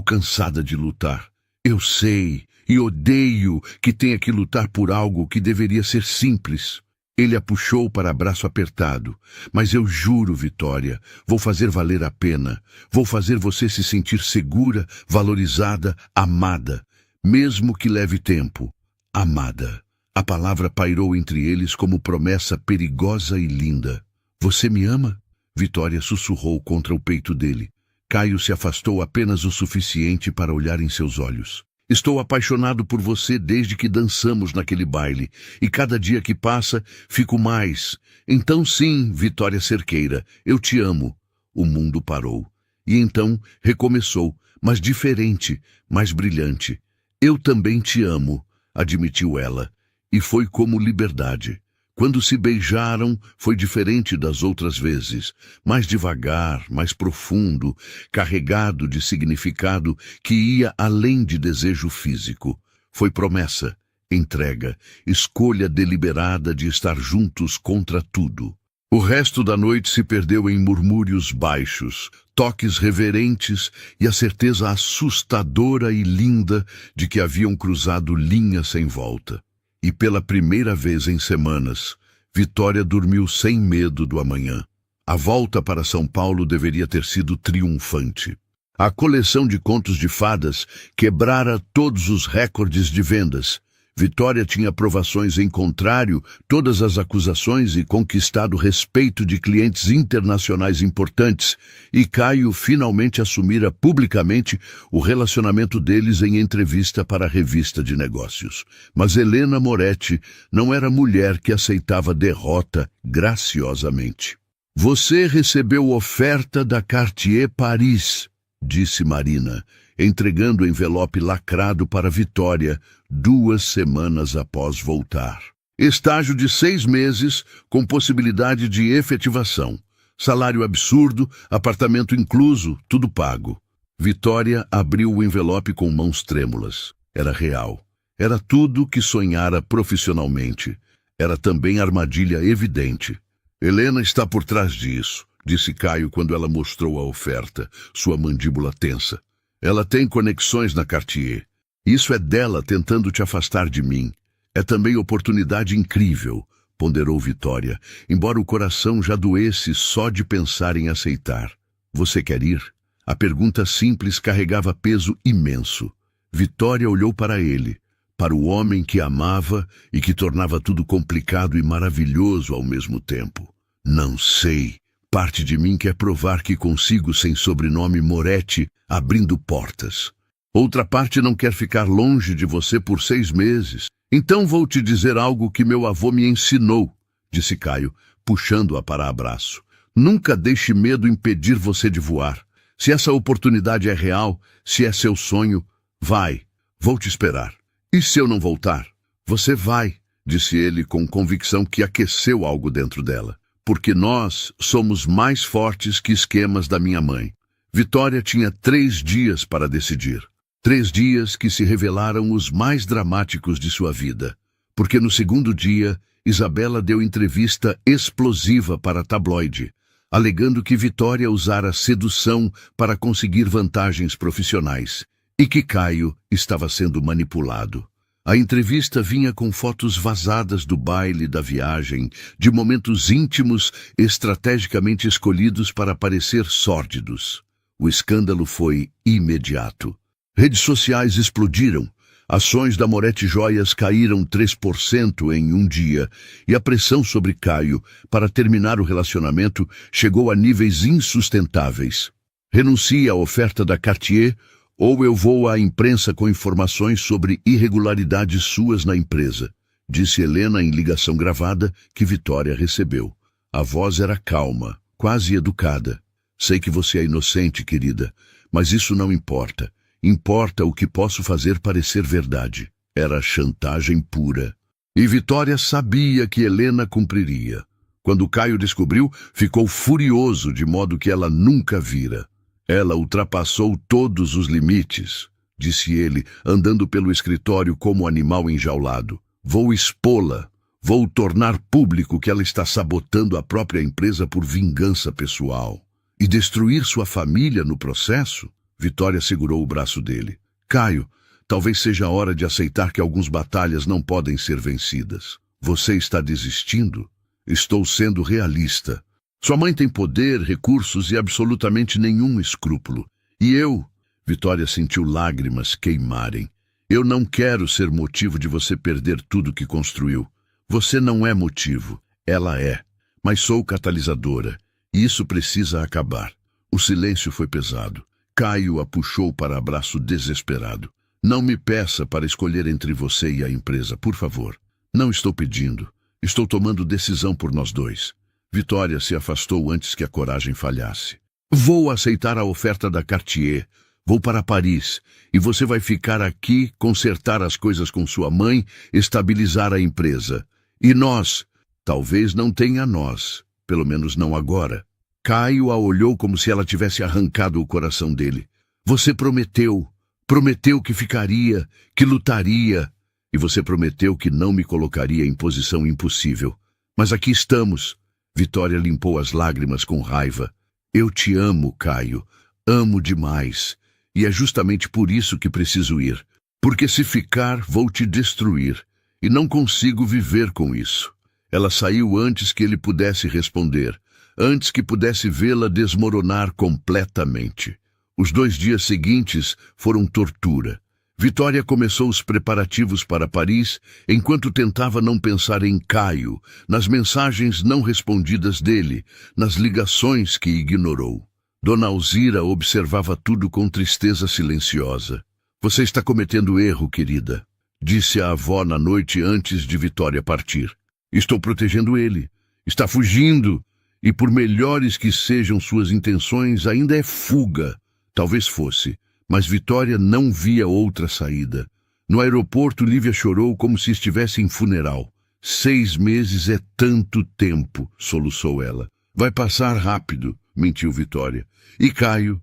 cansada de lutar. Eu sei e odeio que tenha que lutar por algo que deveria ser simples. Ele a puxou para abraço apertado. Mas eu juro, Vitória, vou fazer valer a pena. Vou fazer você se sentir segura, valorizada, amada. Mesmo que leve tempo. Amada. A palavra pairou entre eles como promessa perigosa e linda. Você me ama? Vitória sussurrou contra o peito dele. Caio se afastou apenas o suficiente para olhar em seus olhos. Estou apaixonado por você desde que dançamos naquele baile, e cada dia que passa, fico mais. Então sim, Vitória Cerqueira, eu te amo. O mundo parou. E então recomeçou, mas diferente, mais brilhante. Eu também te amo, admitiu ela. E foi como liberdade. Quando se beijaram, foi diferente das outras vezes. Mais devagar, mais profundo, carregado de significado que ia além de desejo físico. Foi promessa, entrega, escolha deliberada de estar juntos contra tudo. O resto da noite se perdeu em murmúrios baixos, toques reverentes e a certeza assustadora e linda de que haviam cruzado linha sem volta. E pela primeira vez em semanas, Vitória dormiu sem medo do amanhã. A volta para São Paulo deveria ter sido triunfante. A coleção de contos de fadas quebrara todos os recordes de vendas. Vitória tinha provações em contrário, todas as acusações e conquistado o respeito de clientes internacionais importantes, e Caio finalmente assumira publicamente o relacionamento deles em entrevista para a revista de negócios. Mas Helena Moretti não era mulher que aceitava derrota graciosamente. Você recebeu oferta da Cartier Paris, disse Marina, entregando o envelope lacrado para Vitória 2 semanas após voltar. Estágio de 6 meses, com possibilidade de efetivação. Salário absurdo, apartamento incluso, tudo pago. Vitória abriu o envelope com mãos trêmulas. Era real. Era tudo que sonhara profissionalmente. Era também armadilha evidente. Helena está por trás disso, disse Caio quando ela mostrou a oferta, sua mandíbula tensa. Ela tem conexões na Cartier. Isso é dela tentando te afastar de mim. É também oportunidade incrível, ponderou Vitória, embora o coração já doesse só de pensar em aceitar. Você quer ir? A pergunta simples carregava peso imenso. Vitória olhou para ele, para o homem que amava e que tornava tudo complicado e maravilhoso ao mesmo tempo. Não sei. Parte de mim quer provar que consigo sem sobrenome Moretti, abrindo portas. Outra parte não quer ficar longe de você por 6 meses. Então vou te dizer algo que meu avô me ensinou, disse Caio, puxando-a para abraço. Nunca deixe medo impedir você de voar. Se essa oportunidade é real, se é seu sonho, vai. Vou te esperar. E se eu não voltar? Você vai, disse ele com convicção que aqueceu algo dentro dela. Porque nós somos mais fortes que esquemas da minha mãe. Vitória tinha 3 dias para decidir. 3 dias que se revelaram os mais dramáticos de sua vida. Porque no segundo dia, Isabela deu entrevista explosiva para a tabloide, alegando que Vitória usara sedução para conseguir vantagens profissionais e que Caio estava sendo manipulado. A entrevista vinha com fotos vazadas do baile, da viagem, de momentos íntimos estrategicamente escolhidos para parecer sórdidos. O escândalo foi imediato. Redes sociais explodiram, ações da Moretti Joias caíram 3% em um dia e a pressão sobre Caio para terminar o relacionamento chegou a níveis insustentáveis. Renuncie à oferta da Cartier ou eu vou à imprensa com informações sobre irregularidades suas na empresa, disse Helena em ligação gravada que Vitória recebeu. A voz era calma, quase educada. Sei que você é inocente, querida, mas isso não importa. Importa o que posso fazer parecer verdade. Era chantagem pura. E Vitória sabia que Helena cumpriria. Quando Caio descobriu, ficou furioso de modo que ela nunca vira. Ela ultrapassou todos os limites, disse ele, andando pelo escritório como animal enjaulado. Vou expô-la. Vou tornar público que ela está sabotando a própria empresa por vingança pessoal. E destruir sua família no processo? Vitória segurou o braço dele. Caio, talvez seja a hora de aceitar que algumas batalhas não podem ser vencidas. Você está desistindo? Estou sendo realista. Sua mãe tem poder, recursos e absolutamente nenhum escrúpulo. E eu? Vitória sentiu lágrimas queimarem. Eu não quero ser motivo de você perder tudo que construiu. Você não é motivo, ela é. Mas sou catalisadora, e isso precisa acabar. O silêncio foi pesado. Caio a puxou para abraço desesperado. Não me peça para escolher entre você e a empresa, por favor. Não estou pedindo. Estou tomando decisão por nós dois. Vitória se afastou antes que a coragem falhasse. Vou aceitar a oferta da Cartier. Vou para Paris. E você vai ficar aqui, consertar as coisas com sua mãe, estabilizar a empresa. E nós? Talvez não tenha nós. Pelo menos não agora. Caio a olhou como se ela tivesse arrancado o coração dele. Você prometeu. Prometeu que ficaria, que lutaria. E você prometeu que não me colocaria em posição impossível. Mas aqui estamos. Vitória limpou as lágrimas com raiva. Eu te amo, Caio. Amo demais. E é justamente por isso que preciso ir. Porque se ficar, vou te destruir. E não consigo viver com isso. Ela saiu antes que ele pudesse responder. Antes que pudesse vê-la desmoronar completamente. Os 2 dias seguintes foram tortura. Vitória começou os preparativos para Paris, enquanto tentava não pensar em Caio, nas mensagens não respondidas dele, nas ligações que ignorou. Dona Alzira observava tudo com tristeza silenciosa. Você está cometendo erro, querida, disse a avó na noite antes de Vitória partir. Estou protegendo ele. Está fugindo. E por melhores que sejam suas intenções, ainda é fuga. Talvez fosse. Mas Vitória não via outra saída. No aeroporto, Lívia chorou como se estivesse em funeral. 6 meses é tanto tempo, soluçou ela. Vai passar rápido, mentiu Vitória. E Caio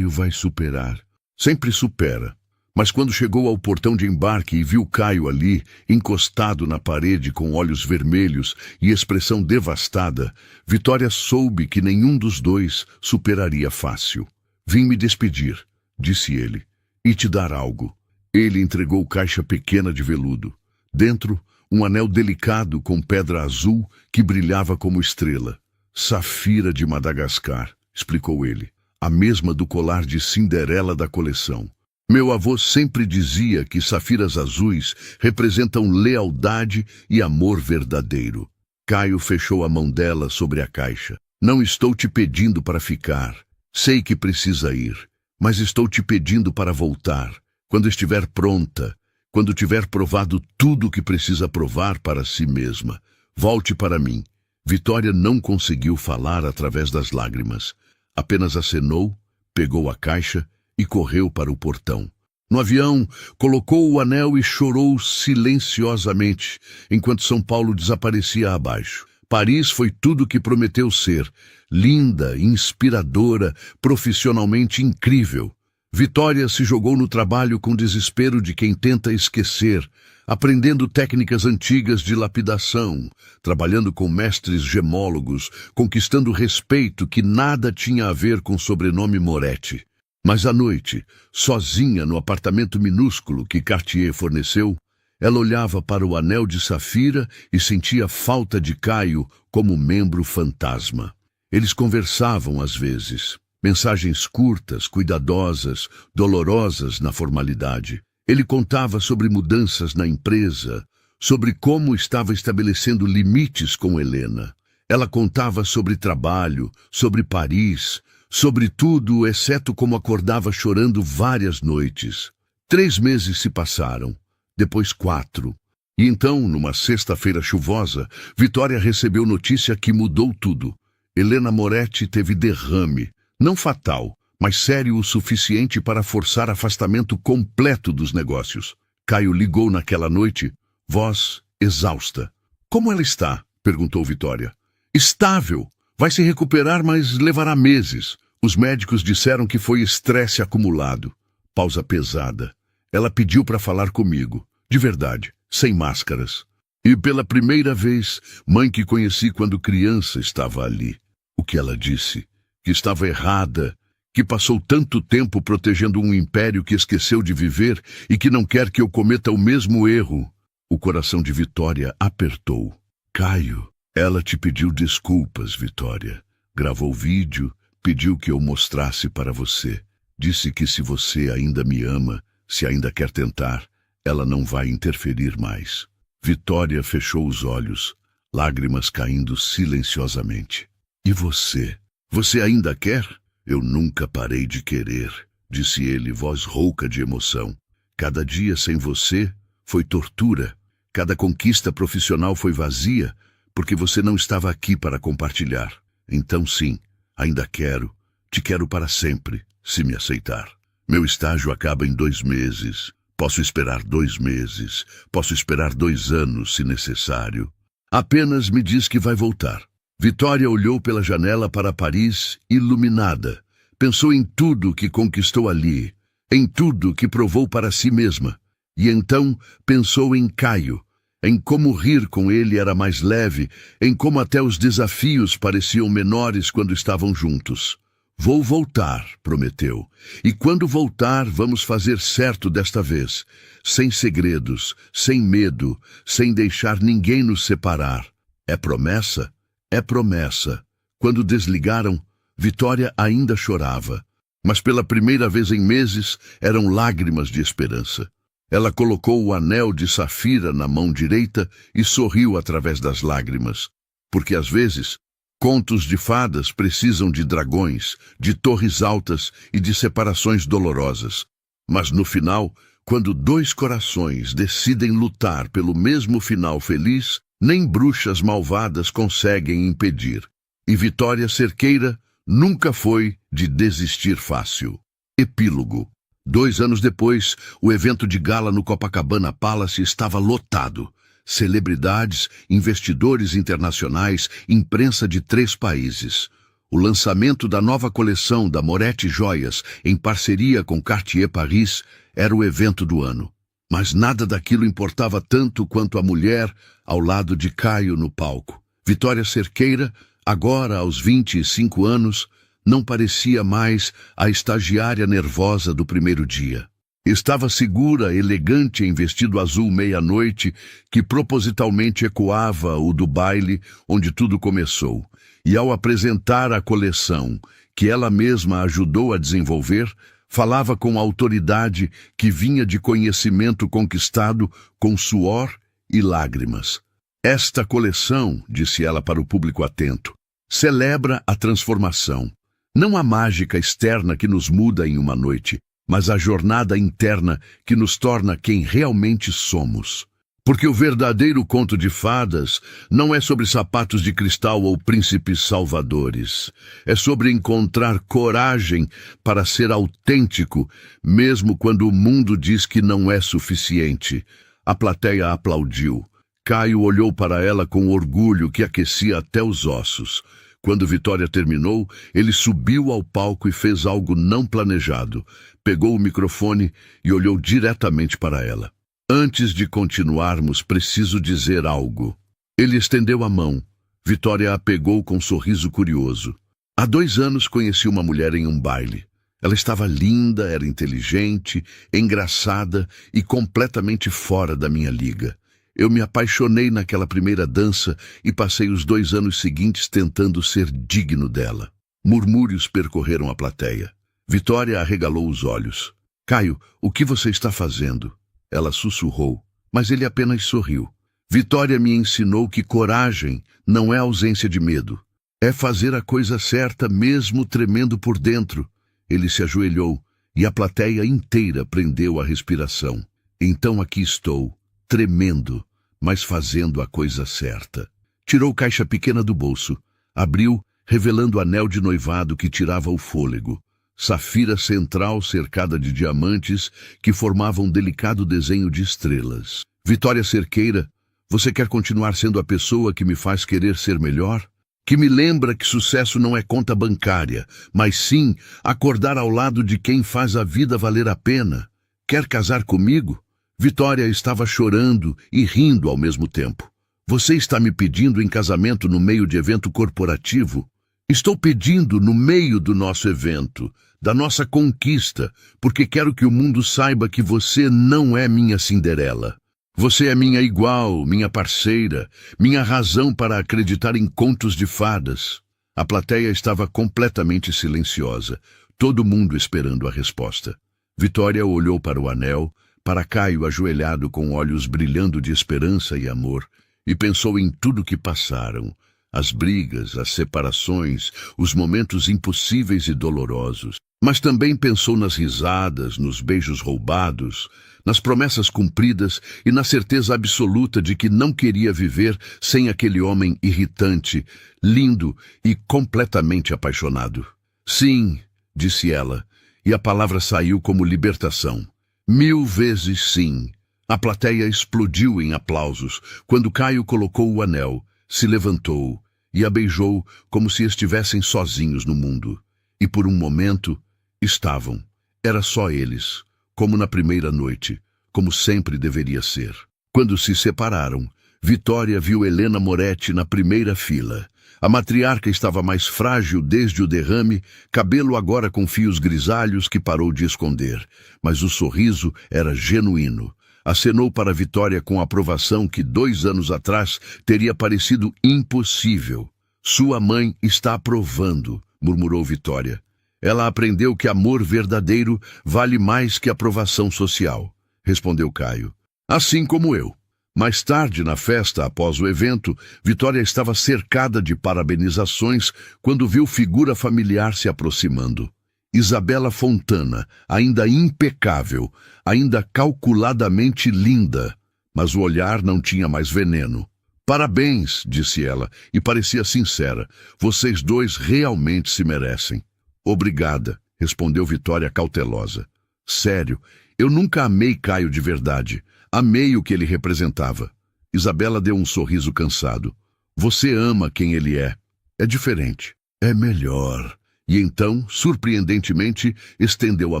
vai superar. Sempre supera. Mas quando chegou ao portão de embarque e viu Caio ali, encostado na parede com olhos vermelhos e expressão devastada, Vitória soube que nenhum dos dois superaria fácil. Vim me despedir, disse ele, e te dar algo. Ele entregou caixa pequena de veludo. Dentro, um anel delicado com pedra azul que brilhava como estrela. Safira de Madagascar, explicou ele. A mesma do colar de Cinderela da coleção. Meu avô sempre dizia que safiras azuis representam lealdade e amor verdadeiro. Caio fechou a mão dela sobre a caixa. Não estou te pedindo para ficar. Sei que precisa ir. Mas estou te pedindo para voltar, quando estiver pronta, quando tiver provado tudo o que precisa provar para si mesma. Volte para mim. Vitória não conseguiu falar através das lágrimas. Apenas acenou, pegou a caixa e correu para o portão. No avião, colocou o anel e chorou silenciosamente, enquanto São Paulo desaparecia abaixo. Paris foi tudo o que prometeu ser. Linda, inspiradora, profissionalmente incrível. Vitória se jogou no trabalho com desespero de quem tenta esquecer, aprendendo técnicas antigas de lapidação, trabalhando com mestres gemólogos, conquistando respeito que nada tinha a ver com o sobrenome Moretti. Mas à noite, sozinha no apartamento minúsculo que Cartier forneceu, ela olhava para o anel de safira e sentia falta de Caio como membro fantasma. Eles conversavam às vezes, mensagens curtas, cuidadosas, dolorosas na formalidade. Ele contava sobre mudanças na empresa, sobre como estava estabelecendo limites com Helena. Ela contava sobre trabalho, sobre Paris, sobre tudo, exceto como acordava chorando várias noites. 3 meses se passaram, depois 4. E então, numa sexta-feira chuvosa, Vitória recebeu notícia que mudou tudo. Helena Moretti teve derrame, não fatal, mas sério o suficiente para forçar afastamento completo dos negócios. Caio ligou naquela noite, voz exausta. Como ela está? Perguntou Vitória. Estável. Vai se recuperar, mas levará meses. Os médicos disseram que foi estresse acumulado. Pausa pesada. Ela pediu para falar comigo. De verdade, sem máscaras. E pela primeira vez, mãe que conheci quando criança estava ali. O que ela disse? Que estava errada, que passou tanto tempo protegendo um império que esqueceu de viver e que não quer que eu cometa o mesmo erro. O coração de Vitória apertou. Caio, ela te pediu desculpas, Vitória. Gravou vídeo, pediu que eu mostrasse para você. Disse que se você ainda me ama, se ainda quer tentar, ela não vai interferir mais. Vitória fechou os olhos, lágrimas caindo silenciosamente. E você? Você ainda quer? Eu nunca parei de querer, disse ele, voz rouca de emoção. Cada dia sem você foi tortura. Cada conquista profissional foi vazia, porque você não estava aqui para compartilhar. Então sim, ainda quero, te quero para sempre, se me aceitar. Meu estágio acaba em 2 meses. Posso esperar 2 meses, posso esperar 2 anos, se necessário. Apenas me diz que vai voltar. Vitória olhou pela janela para Paris, iluminada. Pensou em tudo que conquistou ali, em tudo que provou para si mesma. E então pensou em Caio, em como rir com ele era mais leve, em como até os desafios pareciam menores quando estavam juntos. Vou voltar, prometeu. E quando voltar, vamos fazer certo desta vez. Sem segredos, sem medo, sem deixar ninguém nos separar. É promessa? É promessa. Quando desligaram, Vitória ainda chorava. Mas pela primeira vez em meses, eram lágrimas de esperança. Ela colocou o anel de safira na mão direita e sorriu através das lágrimas. Porque às vezes, contos de fadas precisam de dragões, de torres altas e de separações dolorosas. Mas no final, quando 2 corações decidem lutar pelo mesmo final feliz, nem bruxas malvadas conseguem impedir. E Vitória Cerqueira nunca foi de desistir fácil. Epílogo. 2 anos depois, o evento de gala no Copacabana Palace estava lotado. Celebridades, investidores internacionais, imprensa de 3 países. O lançamento da nova coleção da Moretti Joias, em parceria com Cartier Paris, era o evento do ano. Mas nada daquilo importava tanto quanto a mulher ao lado de Caio no palco. Vitória Cerqueira, agora aos 25 anos, não parecia mais a estagiária nervosa do primeiro dia. Estava segura, elegante em vestido azul meia-noite, que propositalmente ecoava o do baile onde tudo começou. E ao apresentar a coleção, que ela mesma ajudou a desenvolver, falava com autoridade que vinha de conhecimento conquistado com suor e lágrimas. Esta coleção, disse ela para o público atento, celebra a transformação. Não a mágica externa que nos muda em uma noite, mas a jornada interna que nos torna quem realmente somos. Porque o verdadeiro conto de fadas não é sobre sapatos de cristal ou príncipes salvadores. É sobre encontrar coragem para ser autêntico, mesmo quando o mundo diz que não é suficiente. A plateia aplaudiu. Caio olhou para ela com orgulho que aquecia até os ossos. Quando Vitória terminou, ele subiu ao palco e fez algo não planejado. Pegou o microfone e olhou diretamente para ela. Antes de continuarmos, preciso dizer algo. Ele estendeu a mão. Vitória a pegou com um sorriso curioso. Há 2 anos conheci uma mulher em um baile. Ela estava linda, era inteligente, engraçada e completamente fora da minha liga. Eu me apaixonei naquela primeira dança e passei os 2 anos seguintes tentando ser digno dela. Murmúrios percorreram a plateia. Vitória arregalou os olhos. Caio, o que você está fazendo? Ela sussurrou, mas ele apenas sorriu. Vitória me ensinou que coragem não é ausência de medo. É fazer a coisa certa mesmo tremendo por dentro. Ele se ajoelhou e a plateia inteira prendeu a respiração. Então aqui estou, tremendo, mas fazendo a coisa certa. Tirou caixa pequena do bolso, abriu, revelando o anel de noivado que tirava o fôlego. Safira central cercada de diamantes que formavam um delicado desenho de estrelas. Vitória Cerqueira, Você quer continuar sendo a pessoa que me faz querer ser melhor? Que me lembra que sucesso não é conta bancária, mas sim acordar ao lado de quem faz a vida valer a pena. Quer casar comigo? Vitória estava chorando e rindo ao mesmo tempo. Você está me pedindo em casamento no meio de evento corporativo? Estou pedindo no meio do nosso evento, da nossa conquista, porque quero que o mundo saiba que você não é minha Cinderela. Você é minha igual, minha parceira, minha razão para acreditar em contos de fadas. A plateia estava completamente silenciosa, todo mundo esperando a resposta. Vitória olhou para o anel, para Caio ajoelhado com olhos brilhando de esperança e amor, e pensou em tudo que passaram, as brigas, as separações, os momentos impossíveis e dolorosos. Mas também pensou nas risadas, nos beijos roubados, nas promessas cumpridas e na certeza absoluta de que não queria viver sem aquele homem irritante, lindo e completamente apaixonado. Sim, disse ela, e a palavra saiu como libertação. 1000 vezes sim. A plateia explodiu em aplausos quando Caio colocou o anel, se levantou e a beijou como se estivessem sozinhos no mundo. E por um momento, estavam. Era só eles, como na primeira noite, como sempre deveria ser. Quando se separaram, Vitória viu Helena Moretti na primeira fila. A matriarca estava mais frágil desde o derrame, cabelo agora com fios grisalhos que parou de esconder. Mas o sorriso era genuíno. Acenou para Vitória com aprovação que 2 anos atrás teria parecido impossível. Sua mãe está aprovando, murmurou Vitória. Ela aprendeu que amor verdadeiro vale mais que aprovação social, respondeu Caio. Assim como eu. Mais tarde, na festa, após o evento, Vitória estava cercada de parabenizações quando viu figura familiar se aproximando. Isabela Fontana, ainda impecável, ainda calculadamente linda, mas o olhar não tinha mais veneno. Parabéns, disse ela, e parecia sincera. Vocês dois realmente se merecem. Obrigada, respondeu Vitória cautelosa. Sério, eu nunca amei Caio de verdade. Amei o que ele representava. Isabela deu um sorriso cansado. Você ama quem ele é. É diferente. É melhor. E então, surpreendentemente, estendeu a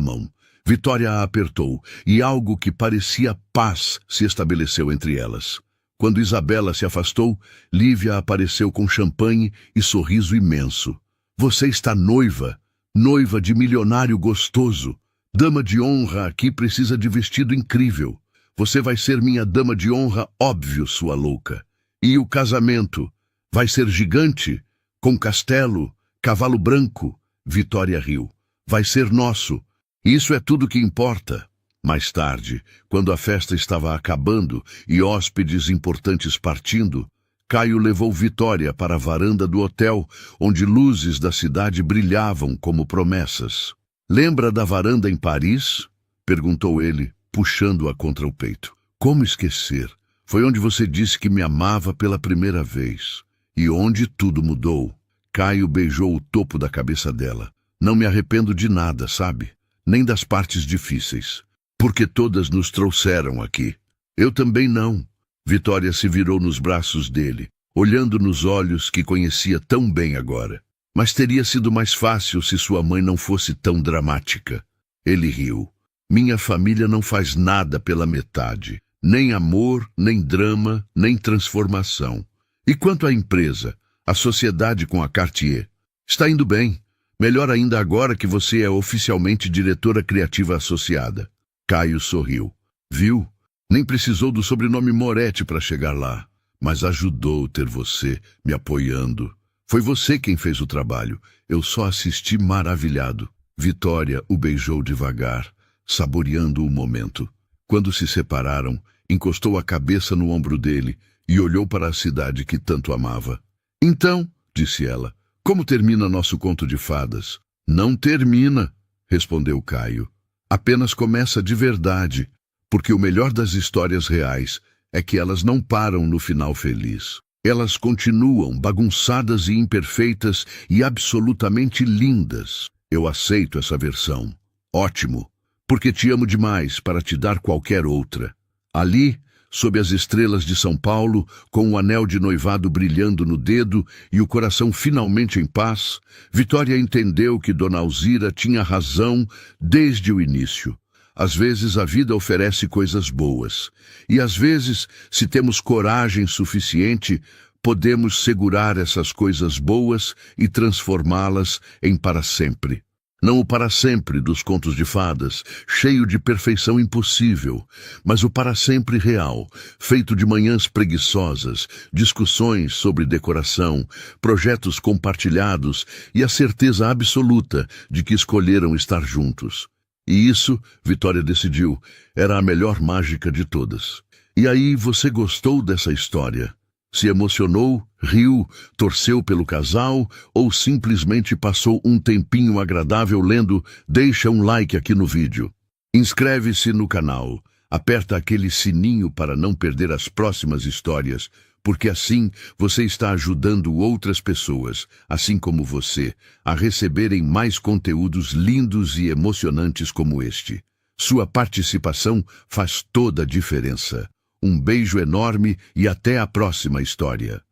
mão. Vitória a apertou, e algo que parecia paz se estabeleceu entre elas. Quando Isabela se afastou, Lívia apareceu com champanhe e sorriso imenso. Você está noiva. Noiva de milionário gostoso. Dama de honra aqui precisa de vestido incrível. Você vai ser minha dama de honra, óbvio, sua louca. E o casamento? Vai ser gigante? Com castelo? Cavalo branco? Vitória riu. Vai ser nosso. Isso é tudo que importa. Mais tarde, quando a festa estava acabando e hóspedes importantes partindo, Caio levou Vitória para a varanda do hotel, onde luzes da cidade brilhavam como promessas. Lembra da varanda em Paris? Perguntou ele, puxando-a contra o peito. Como esquecer? Foi onde você disse que me amava pela primeira vez. E onde tudo mudou. Caio beijou o topo da cabeça dela. Não me arrependo de nada, sabe? Nem das partes difíceis. Porque todas nos trouxeram aqui. Eu também não. Vitória se virou nos braços dele, olhando nos olhos que conhecia tão bem agora. Mas teria sido mais fácil se sua mãe não fosse tão dramática. Ele riu. Minha família não faz nada pela metade. Nem amor, nem drama, nem transformação. E quanto à empresa, a sociedade com a Cartier? Está indo bem. Melhor ainda agora que você é oficialmente diretora criativa associada. Caio sorriu. Viu? Nem precisou do sobrenome Moretti para chegar lá. Mas ajudou ter você me apoiando. Foi você quem fez o trabalho. Eu só assisti maravilhado. Vitória o beijou devagar, saboreando o momento. Quando se separaram, encostou a cabeça no ombro dele e olhou para a cidade que tanto amava. Então, disse ela, como termina nosso conto de fadas? Não termina, respondeu Caio. Apenas começa de verdade, porque o melhor das histórias reais é que elas não param no final feliz. Elas continuam bagunçadas e imperfeitas e absolutamente lindas. Eu aceito essa versão. Ótimo, porque te amo demais para te dar qualquer outra. Ali, sob as estrelas de São Paulo, com o anel de noivado brilhando no dedo e o coração finalmente em paz, Vitória entendeu que Dona Alzira tinha razão desde o início. Às vezes a vida oferece coisas boas, e às vezes, se temos coragem suficiente, podemos segurar essas coisas boas e transformá-las em para sempre. Não o para sempre dos contos de fadas, cheio de perfeição impossível, mas o para sempre real, feito de manhãs preguiçosas, discussões sobre decoração, projetos compartilhados e a certeza absoluta de que escolheram estar juntos. E isso, Vitória decidiu, era a melhor mágica de todas. E aí você gostou dessa história? Se emocionou, riu, torceu pelo casal ou simplesmente passou um tempinho agradável lendo? Deixa um like aqui no vídeo. Inscreve-se no canal, aperta aquele sininho para não perder as próximas histórias, porque assim você está ajudando outras pessoas, assim como você, a receberem mais conteúdos lindos e emocionantes como este. Sua participação faz toda a diferença. Um beijo enorme e até a próxima história.